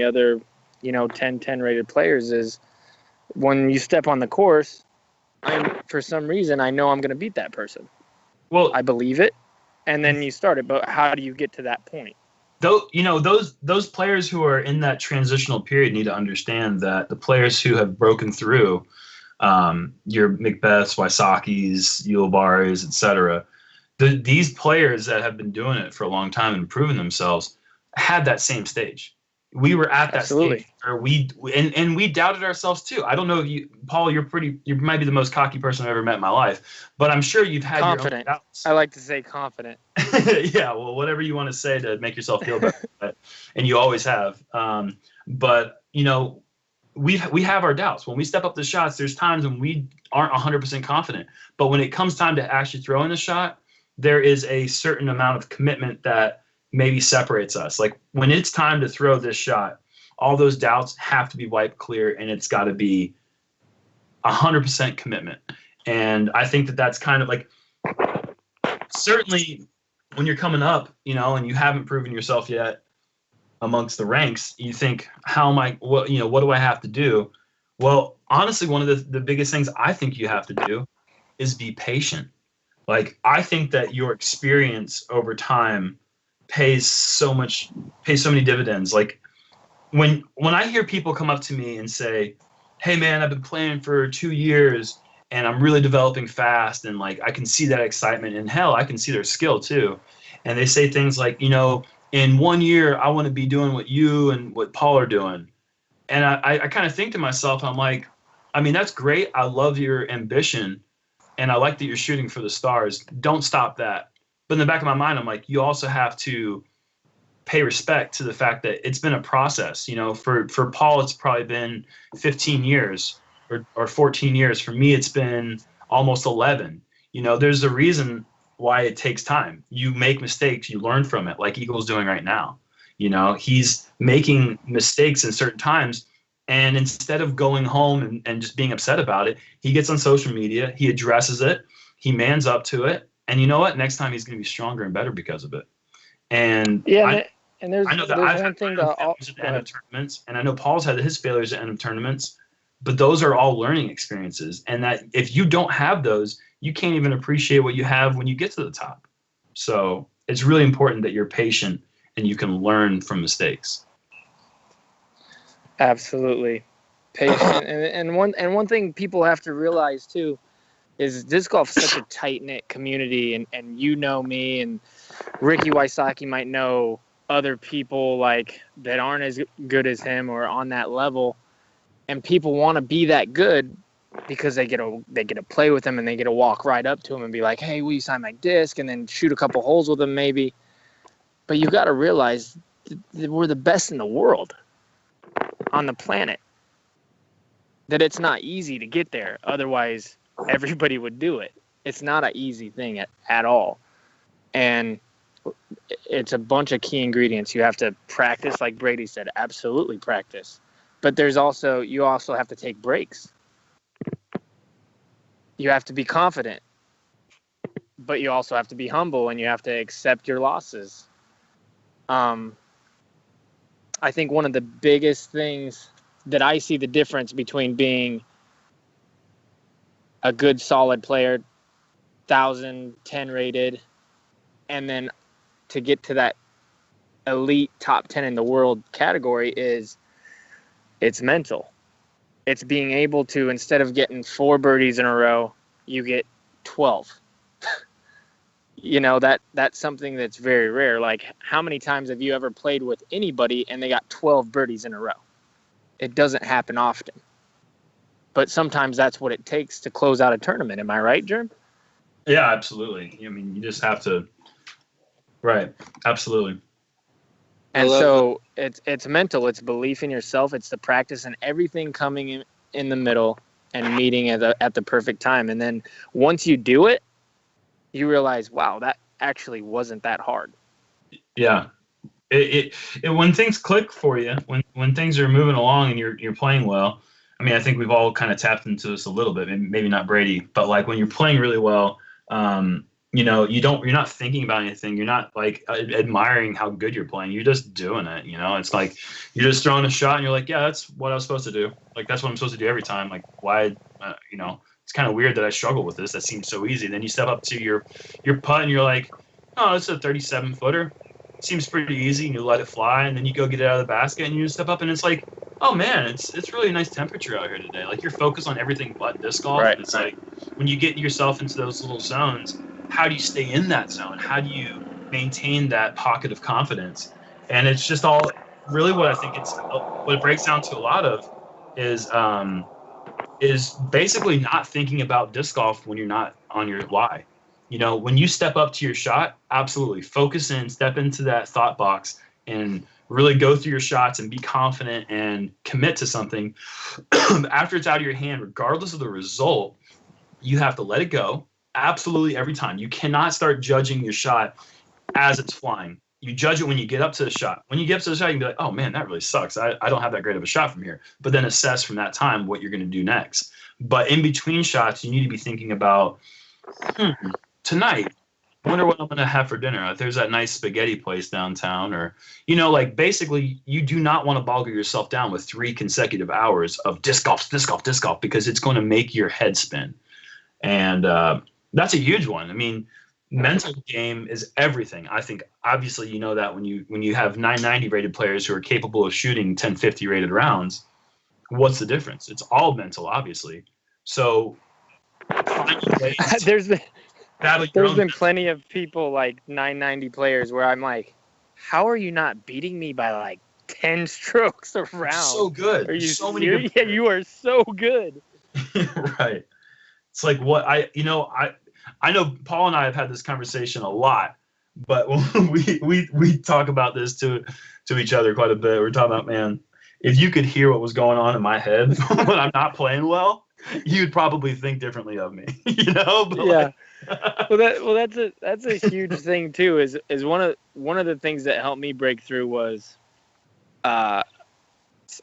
other, 10 rated players is when you step on the course, for some reason I know I'm going to beat that person. Well, I believe it, and then you start it. But how do you get to that point? Those players who are in that transitional period need to understand that the players who have broken through, your Macbeths, Wysocki's, Ulibarris, etc., these players that have been doing it for a long time and proven themselves had that same stage. We were at that stage where we doubted ourselves too. I don't know if you, Paul, you might be the most cocky person I've ever met in my life, but I'm sure you've had confident. Your own doubts. I like to say confident. Yeah, well, whatever you want to say to make yourself feel better, and you always have. But we have our doubts. When we step up the shots, there's times when we aren't 100% confident. But when it comes time to actually throw in a shot, there is a certain amount of commitment that maybe separates us. Like when it's time to throw this shot, all those doubts have to be wiped clear, and it's got to be 100% commitment. And I think that that's kind of like, certainly when you're coming up, and you haven't proven yourself yet amongst the ranks, you think, what do I have to do? Well, honestly, one of the biggest things I think you have to do is be patient. Like, I think that your experience over time pays so many dividends. Like, when I hear people come up to me and say, "Hey man, I've been playing for 2 years and I'm really developing fast," and like I can see that excitement, and hell, I can see their skill too. And they say things like, in 1 year I want to be doing what you and what Paul are doing. And I kind of think to myself, I'm like, I mean, that's great. I love your ambition and I like that you're shooting for the stars. Don't stop that. But in the back of my mind, I'm like, you also have to pay respect to the fact that it's been a process. For Paul, it's probably been 15 years or 14 years. For me, it's been almost 11. There's a reason why it takes time. You make mistakes, you learn from it, like Eagle's doing right now. He's making mistakes in certain times. And instead of going home and just being upset about it, he gets on social media, he addresses it, he mans up to it. And you know what? Next time he's going to be stronger and better because of it. And Yeah, and there's I know that there's I've one had thing my own to failures at the go end ahead. of tournaments, and I know Paul's had his failures at the end of tournaments, but those are all learning experiences. And that if you don't have those, you can't even appreciate what you have when you get to the top. So it's really important that you're patient and you can learn from mistakes. Absolutely. Patient. And one thing people have to realize too is disc golf is such a tight knit community, and me and Ricky Wysocki might know other people like that aren't as good as him or on that level, and people want to be that good because they get to play with him and they get to walk right up to him and be like, "Hey, will you sign my disc?" and then shoot a couple holes with him maybe. But you got to realize that we're the best in the world on the planet. That it's not easy to get there. Otherwise, everybody would do it. It's not an easy thing at all. And it's a bunch of key ingredients. You have to practice, like Brady said, absolutely practice. But you also have to take breaks. You have to be confident, but you also have to be humble and you have to accept your losses. I think one of the biggest things that I see the difference between being a good, solid player, 1,010 rated, and then to get to that elite top 10 in the world category is it's mental. It's being able to, instead of getting 4 birdies in a row, you get 12. That's something that's very rare. Like, how many times have you ever played with anybody and they got 12 birdies in a row? It doesn't happen often. But sometimes that's what it takes to close out a tournament. Am I right, Jerm? Yeah, absolutely. I mean, you just have to. Right. Absolutely. And so it's mental. It's belief in yourself. It's the practice and everything coming in the middle and meeting at the perfect time. And then once you do it, you realize, wow, that actually wasn't that hard. Yeah. It when things click for you, when things are moving along and you're playing well. I mean, I think we've all kind of tapped into this a little bit. Maybe not Brady, but like when you're playing really well, you're not thinking about anything. You're not like admiring how good you're playing. You're just doing it. It's like you're just throwing a shot and you're like, yeah, that's what I was supposed to do. Like, that's what I'm supposed to do every time. Like, why, it's kind of weird that I struggle with this. That seems so easy. Then you step up to your putt and you're like, oh, it's a 37 footer. Seems pretty easy, and you let it fly, and then you go get it out of the basket and you step up and it's like, oh man, it's really a nice temperature out here today. Like, you're focused on everything but disc golf. Right, And it's like when you get yourself into those little zones, how do you stay in that zone? How do you maintain that pocket of confidence? And it's just all really what I think what it breaks down to a lot of is basically not thinking about disc golf when you're not on your lie. When you step up to your shot, absolutely focus in, step into that thought box and really go through your shots and be confident and commit to something. After it's out of your hand, regardless of the result, you have to let it go. Absolutely every time. You cannot start judging your shot as it's flying. You judge it when you get up to the shot. When you get up to the shot, you can be like, oh man, that really sucks. I don't have that great of a shot from here. But then assess from that time what you're going to do next. But in between shots, you need to be thinking about, tonight, wonder what I'm going to have for dinner. If there's that nice spaghetti place downtown, or, like basically you do not want to boggle yourself down with 3 consecutive hours of disc golf, because it's going to make your head spin. And that's a huge one. I mean, mental game is everything. I think obviously that when you have 990 rated players who are capable of shooting 1050 rated rounds, what's the difference? It's all mental, obviously. So There's been plenty of people like 990 players where I'm like, how are you not beating me by like 10 strokes a round? So good. Are you so serious? Yeah, you are so good. Right. It's like what I know Paul and I have had this conversation a lot, but we talk about this to each other quite a bit. We're talking about, man, if you could hear what was going on in my head when I'm not playing well, you'd probably think differently of me, But yeah. That's a huge thing too. Is one of the things that helped me break through was, I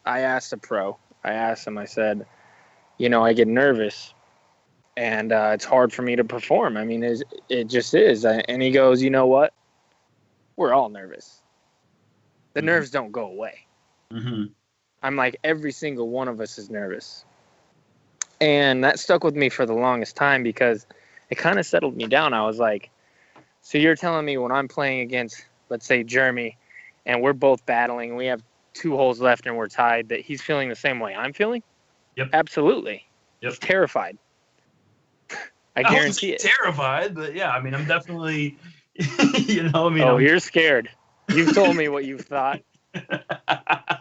asked a pro. I asked him. I said, I get nervous, and it's hard for me to perform. I mean, it just is. And he goes, you know what? We're all nervous. The nerves don't go away. Mm-hmm. I'm like, every single one of us is nervous. And that stuck with me for the longest time because it kind of settled me down. I was like, so you're telling me when I'm playing against, let's say, Jermy, and we're both battling, we have 2 holes left and we're tied, that he's feeling the same way I'm feeling? Yep. Absolutely. Yep. He's terrified. I guarantee it. Terrified, but yeah, I mean, I'm definitely, Oh, you're scared. You've told me what you've thought.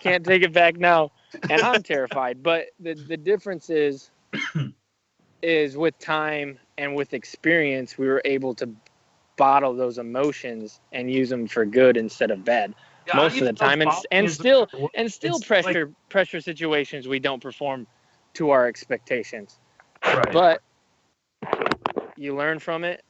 Can't take it back now. And I'm terrified. But the difference is with time and with experience, we were able to bottle those emotions and use them for good instead of bad. Yeah, most of the time, and still pressure situations we don't perform to our expectations. Right. But you learn from it,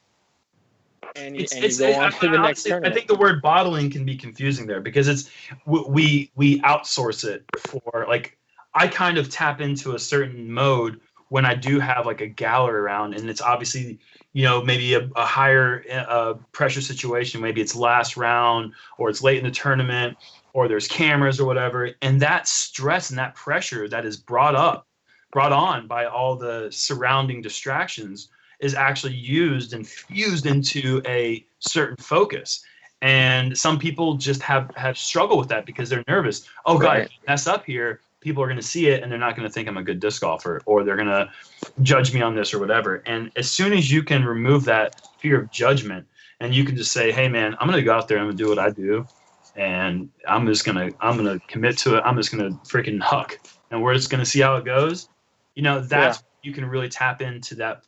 and you go on to the next tournament. I think the word bottling can be confusing there because we outsource it for, like, I kind of tap into a certain mode when I do have like a gallery round, and it's obviously, maybe a higher pressure situation. Maybe it's last round, or it's late in the tournament, or there's cameras or whatever. And that stress and that pressure that is brought on by all the surrounding distractions is actually used and fused into a certain focus. And some people just have struggled with that because they're nervous. Oh, God, if I mess up here, people are going to see it and they're not going to think I'm a good disc golfer, or they're going to judge me on this or whatever. And as soon as you can remove that fear of judgment and you can just say, hey, man, I'm going to go out there and I'm going to do what I do. And I'm going to commit to it. I'm just going to freaking huck. And we're just going to see how it goes. That's you can really tap into that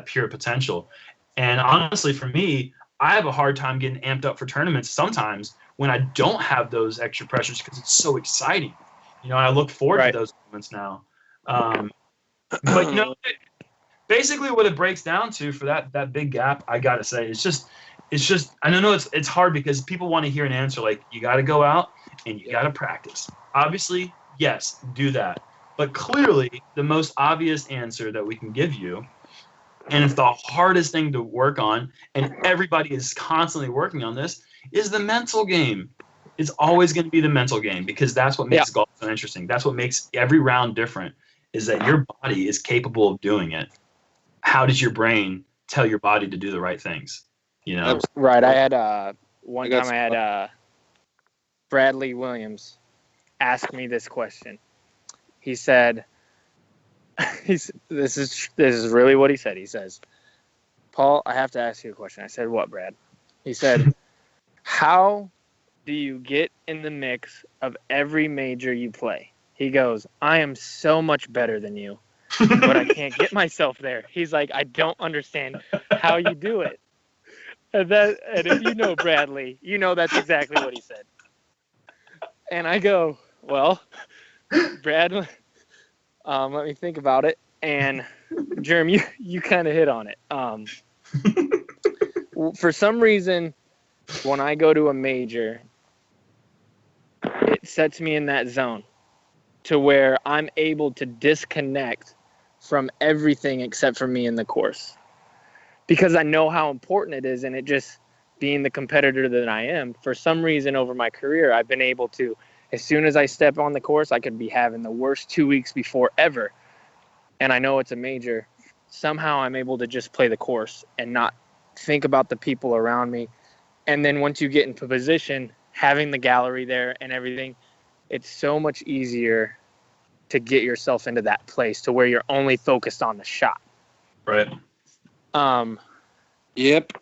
pure potential. And honestly, for me, I have a hard time getting amped up for tournaments sometimes when I don't have those extra pressures because it's so exciting. I look forward to those moments now. But basically what it breaks down to for that big gap, I gotta say, it's just I don't know, it's hard because people want to hear an answer like, you got to go out and you got to practice. Obviously, yes, do that. But clearly, the most obvious answer that we can give you, and it's the hardest thing to work on, and everybody is constantly working on this, is the mental game. It's always going to be the mental game because that's what makes golf so interesting. That's what makes every round different, is that your body is capable of doing it. How does your brain tell your body to do the right things? Right. I had one time I had Bradley Williams ask me this question. He said, this is really what he said. He says, Paul, I have to ask you a question. I said, what, Brad? He said, how do you get in the mix of every major you play? He goes, I am so much better than you, but I can't get myself there. He's like, I don't understand how you do it. And if you know Bradley, that's exactly what he said. And I go, well, Brad, let me think about it. And Jerm, you kind of hit on it. For some reason, when I go to a major, it sets me in that zone to where I'm able to disconnect from everything except for me in the course. because I know how important it is, and it just being the competitor that I am, for some reason over my career, I've been able to, as soon as I step on the course, I could be having the worst 2 weeks before ever. And I know it's a major. Somehow I'm able to just play the course and not think about the people around me. And then once you get into position, having the gallery there and everything, it's so much easier to get yourself into that place to where you're only focused on the shot. Right. Yep.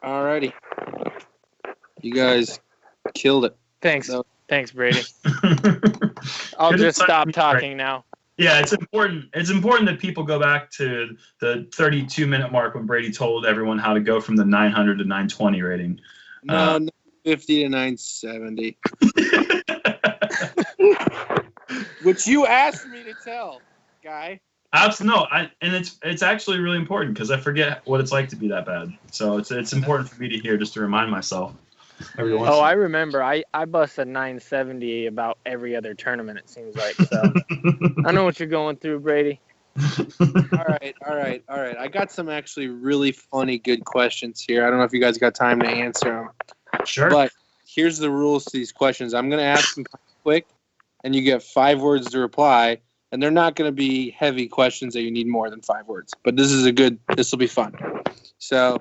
Alrighty. You guys killed it. Thanks. No. Thanks, Brady. I'll just stop talking now. Yeah, it's important. It's important that people go back to the 32-minute mark when Brady told everyone how to go from the 900 to 920 rating. No, 950 to 970. Which you asked me to tell, guy. Absolutely, no. And it's actually really important because I forget what it's like to be that bad. So it's important for me to hear just to remind myself. Oh, I remember. I bust a 970 about every other tournament, it seems like. So I know what you're going through, Brady. All right. I got some actually really funny, good questions here. I don't know if you guys got time to answer them. Sure. But here's the rules to these questions. I'm going to ask them quick, and you get 5 words to reply. And they're not going to be heavy questions that you need more than 5 words. But this will be fun. So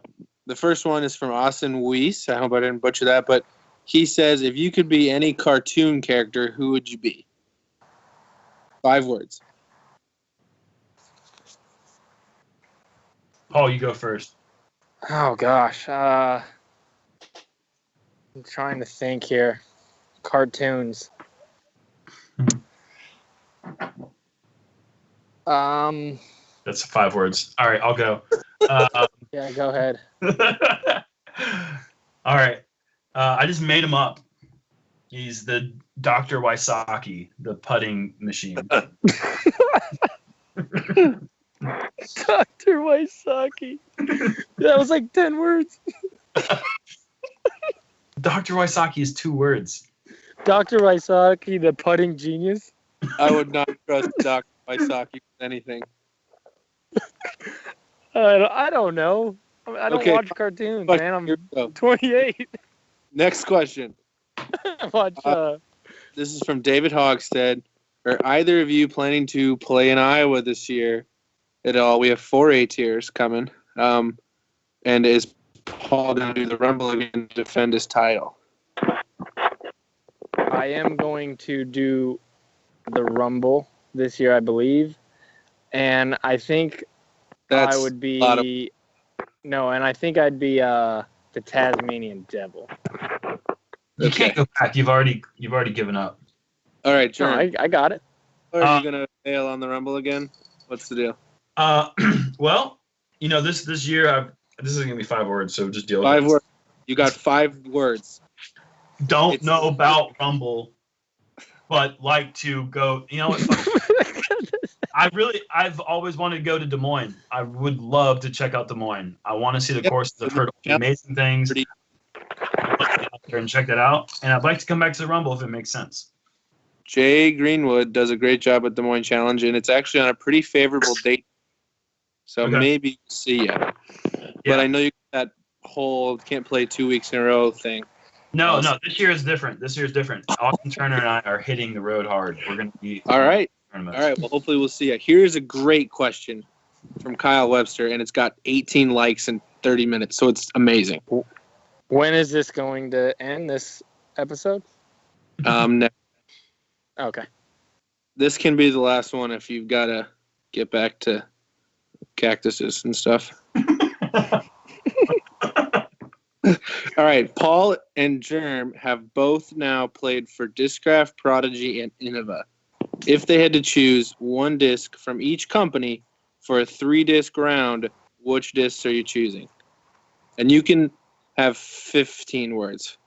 the first one is from Austin Weiss. I hope I didn't butcher that. But he says, if you could be any cartoon character, who would you be? 5 words. Paul, you go first. Oh, gosh. I'm trying to think here. Cartoons. That's 5 words. All right, I'll go. Yeah, go ahead. All right. I just made him up. He's the Dr. Wysocki, the putting machine. Dr. Wysocki. That was like 10 words. Dr. Wysocki is 2 words. Dr. Wysocki, the putting genius. I would not trust Dr. Wysocki with anything. I don't know. I don't watch cartoons, man. I'm 28. Next question. Watch. This is from David Hogstead. Are either of you planning to play in Iowa this year at all? We have 4 A tiers coming. And is Paul going to do the Rumble again to defend his title? I am going to do the Rumble this year, I believe. And I think I would be and I think I'd be the Tasmanian Devil. You can't go back. You've already given up. All right, Jerm. No, I got it. Or are you gonna fail on the Rumble again? What's the deal? Well, this year this is gonna be 5 words, so just deal with 5 it. words. You got 5 words. Don't know about Rumble, but like to go. You know what? I've always wanted to go to Des Moines. I would love to check out Des Moines. I want to see the courses. I've heard amazing things. I'd like to get out there and check that out. And I'd like to come back to the Rumble if it makes sense. Jay Greenwood does a great job at Des Moines Challenge, and it's actually on a pretty favorable date. So maybe we'll see you. Yeah. But I know you got that whole can't play 2 weeks in a row thing. No, this year is different. Austin Turner and I are hitting the road hard. We're going to be all right. Well, hopefully we'll see you. Here's a great question from Kyle Webster, and it's got 18 likes in 30 minutes, so it's amazing. When is this going to end, this episode? No. Okay. This can be the last one if you've got to get back to cactuses and stuff. All right. Paul and Jerm have both now played for Discraft, Prodigy, and Innova. If they had to choose one disc from each company for a 3-disc round, which discs are you choosing? And you can have 15 words.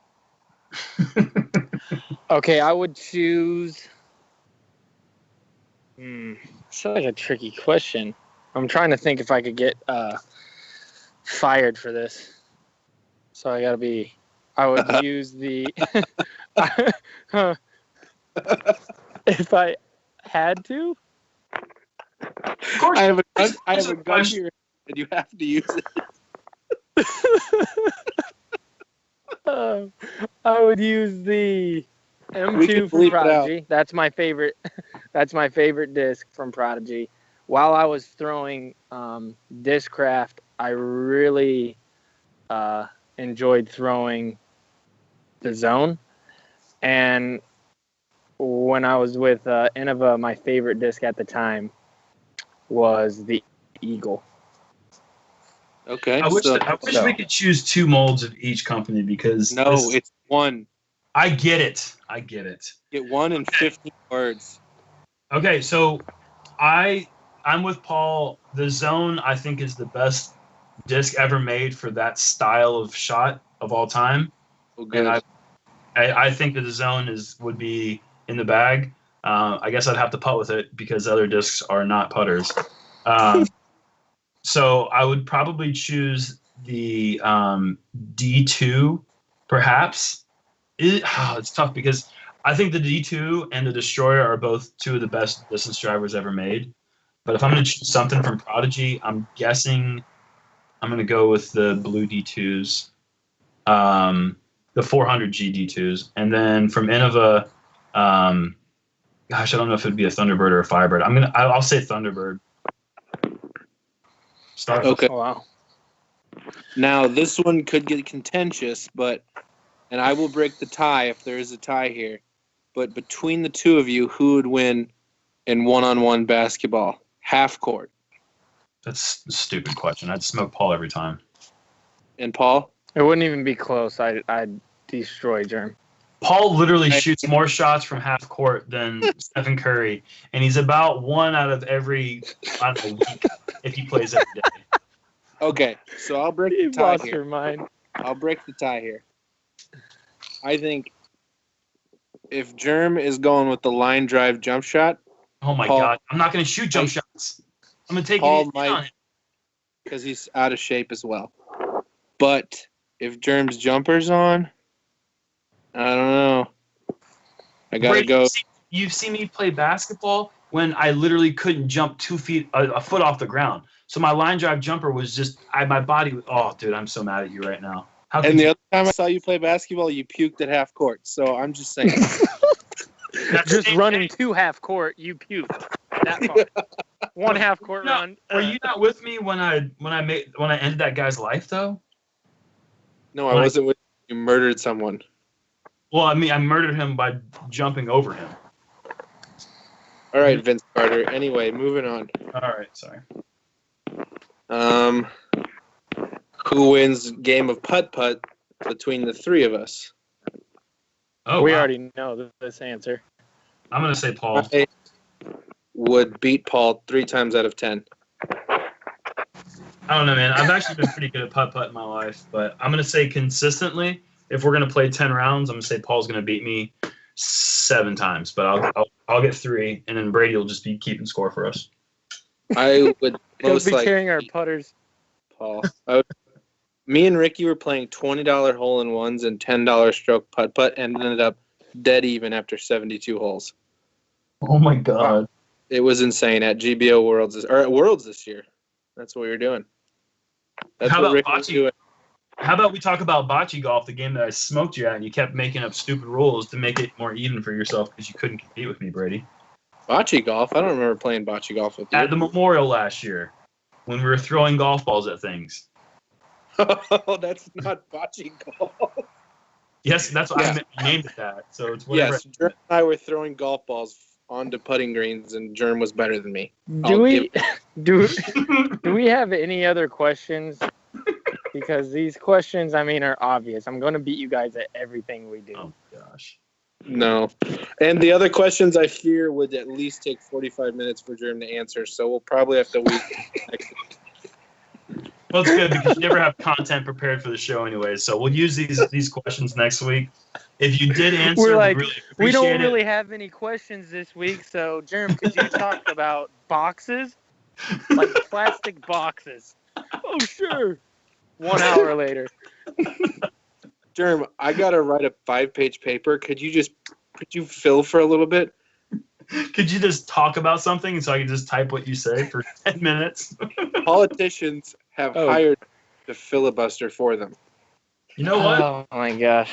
Okay, I would choose. It's like a tricky question. I'm trying to think if I could get fired for this. So I would use the. If I had to. Of course. I have a gun here, and you have to use it. I would use the We can M2 from bleep it out. Prodigy. That's my favorite. That's my favorite disc from Prodigy. While I was throwing Discraft, I really enjoyed throwing the Zone. And when I was with Innova, my favorite disc at the time was the Eagle. Okay. I wish so- we could choose 2 molds of each company because No, it's one. I get it. Get one in 15 words. Okay, so I'm with Paul. The Zone I think is the best disc ever made for that style of shot of all time. Oh, good. And I think that the Zone would be in the bag. I guess I'd have to putt with it because other discs are not putters. So I would probably choose the D2, perhaps. It's tough because I think the D2 and the Destroyer are both 2 of the best distance drivers ever made. But if I'm going to choose something from Prodigy, I'm guessing I'm going to go with the blue D2s, the 400G D2s. And then from Innova, gosh, I don't know if it'd be a Thunderbird or a Firebird. I'll say Thunderbird. Start. Okay. Oh, wow. Now, this one could get contentious, and I will break the tie if there is a tie here. But between the 2 of you, who would win in one-on-one basketball? Half court. That's a stupid question. I'd smoke Paul every time. And Paul? It wouldn't even be close. I'd destroy Jerm. Paul literally shoots more shots from half court than Stephen Curry, and he's about 1 out of every, I don't know, week if he plays every day. Okay, so I'll break the You've tie lost here. your mind. I'll break the tie here. I think if Jerm is going with the line drive jump shot, Oh my Paul- God! I'm not going to shoot jump shots. I'm going to take Paul it easy might- on it. because he's out of shape as well. But if Jerm's jumper's on, I don't know. I gotta Brady, go. You've seen me play basketball when I literally couldn't jump 2 feet, a foot off the ground. So my line drive jumper was just, my body. Oh, dude, I'm so mad at you right now. How And could the you? other time I saw you play basketball, you puked at half court. So I'm just saying. That's Just the- running 2 half court, you puked. That far. 1 half court No, run. Were you not with me when I ended that guy's life though? No, I wasn't with you. You murdered someone. Well, I mean, I murdered him by jumping over him. All right, Vince Carter. Anyway, moving on. All right, sorry. Who wins game of putt-putt between the 3 of us? Oh, We wow. already know this answer. I'm gonna say Paul. I would beat Paul 3 times out of 10. I don't know, man. I've actually been pretty good at putt-putt in my life, but I'm gonna say consistently, if we're gonna play 10 rounds, I'm gonna say Paul's gonna beat me 7 times, but I'll get 3, and then Brady will just be keeping score for us. I would He'll most be likely carrying our beat putters. Paul. Me and Ricky were playing $20 hole-in-ones and $10 stroke putt-putt and ended up dead even after 72 holes. Oh my God! It was insane at GBO Worlds or at Worlds this year. That's what we were doing. That's How what about Ricky was bocce? doing. How about we talk about bocce golf, the game that I smoked you at, and you kept making up stupid rules to make it more even for yourself because you couldn't compete with me, Brady. Bocce golf? I don't remember playing bocce golf with you. At the Memorial last year, when we were throwing golf balls at things. Oh, that's not bocce golf. Yes, that's what Yeah. I named it that. So it's whatever. Yes, Jerm and I were throwing golf balls onto putting greens, and Jerm was better than me. Do we have any other questions? Because these questions, I mean, are obvious. I'm going to beat you guys at everything we do. Oh gosh. No. And the other questions I fear would at least take 45 minutes for Jerm to answer, so we'll probably have to wait. Well, it's good because you never have content prepared for the show anyway. So we'll use these questions next week. If you did answer, We're like, we really we appreciate don't it. really have any questions this week, so Jerm, could you talk about boxes? Like plastic boxes. Oh, sure. 1 hour later. Jerm, I got to write a 5-page paper. Could you fill for a little bit? Could you just talk about something so I can just type what you say for 10 minutes? Politicians have Oh. hired to filibuster for them. You know what? Oh my gosh.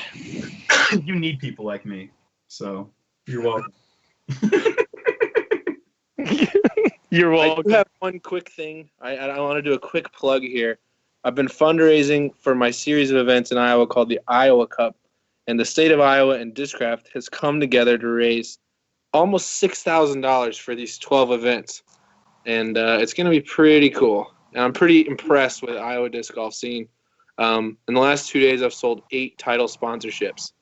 You need people like me. So you're welcome. You're I welcome. do have one quick thing. I want to do a quick plug here. I've been fundraising for my series of events in Iowa called the Iowa Cup, and the state of Iowa and Discraft has come together to raise almost $6,000 for these 12 events, and it's going to be pretty cool. And I'm pretty impressed with Iowa disc golf scene. In the last 2 days, I've sold 8 title sponsorships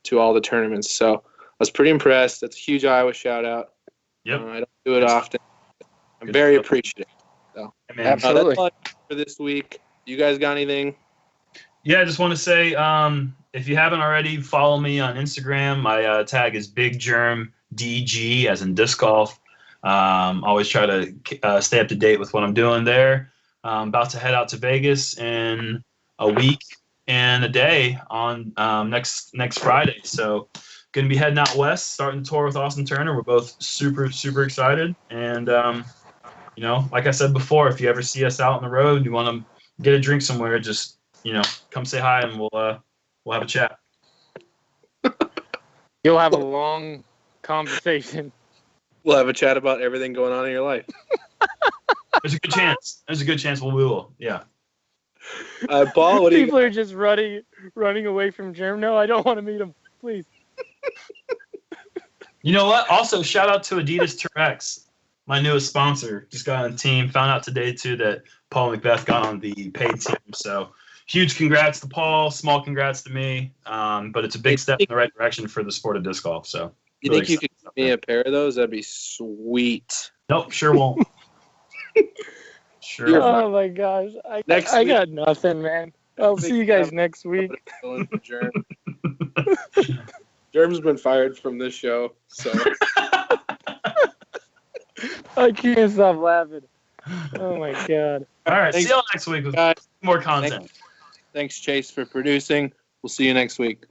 to all the tournaments, so I was pretty impressed. That's a huge Iowa shout out. Yep. I don't do it often. I'm Good very stuff. appreciative. So Hey, man. Absolutely. that's all I have for this week. You guys got anything? Yeah, I just want to say, if you haven't already, follow me on Instagram. My tag is Big Jerm DG, as in disc golf. Always try to stay up to date with what I'm doing there. About to head out to Vegas in a week and a day on next Friday. So going to be heading out west, starting the tour with Austin Turner. We're both super, super excited. And, like I said before, if you ever see us out on the road, you want to get a drink somewhere, just, come say hi and we'll have a chat. You'll have a long conversation. We'll have a chat about everything going on in your life. There's a good chance. We will. Yeah. Paul, what do you People are just running away from Jerm. No, I don't want to meet him. Please. You know what? Also, shout out to Adidas T-Rex, my newest sponsor. Just got on the team. Found out today, too, that Paul Macbeth got on the paid team. So huge congrats to Paul. Small congrats to me. But it's a big step in the right direction for the sport of disc golf. So You really think you could excited give me about a pair of those? That'd be sweet. that. Nope, sure won't. Sure You're won't. Oh my gosh. Next I week- got nothing, man. I'll see you guys next week. Germ. Germ's been fired from this show, so I can't stop laughing. Oh my god. All right, Thanks, see y'all next week with guys. more content. Thanks, Chase, for producing. We'll see you next week.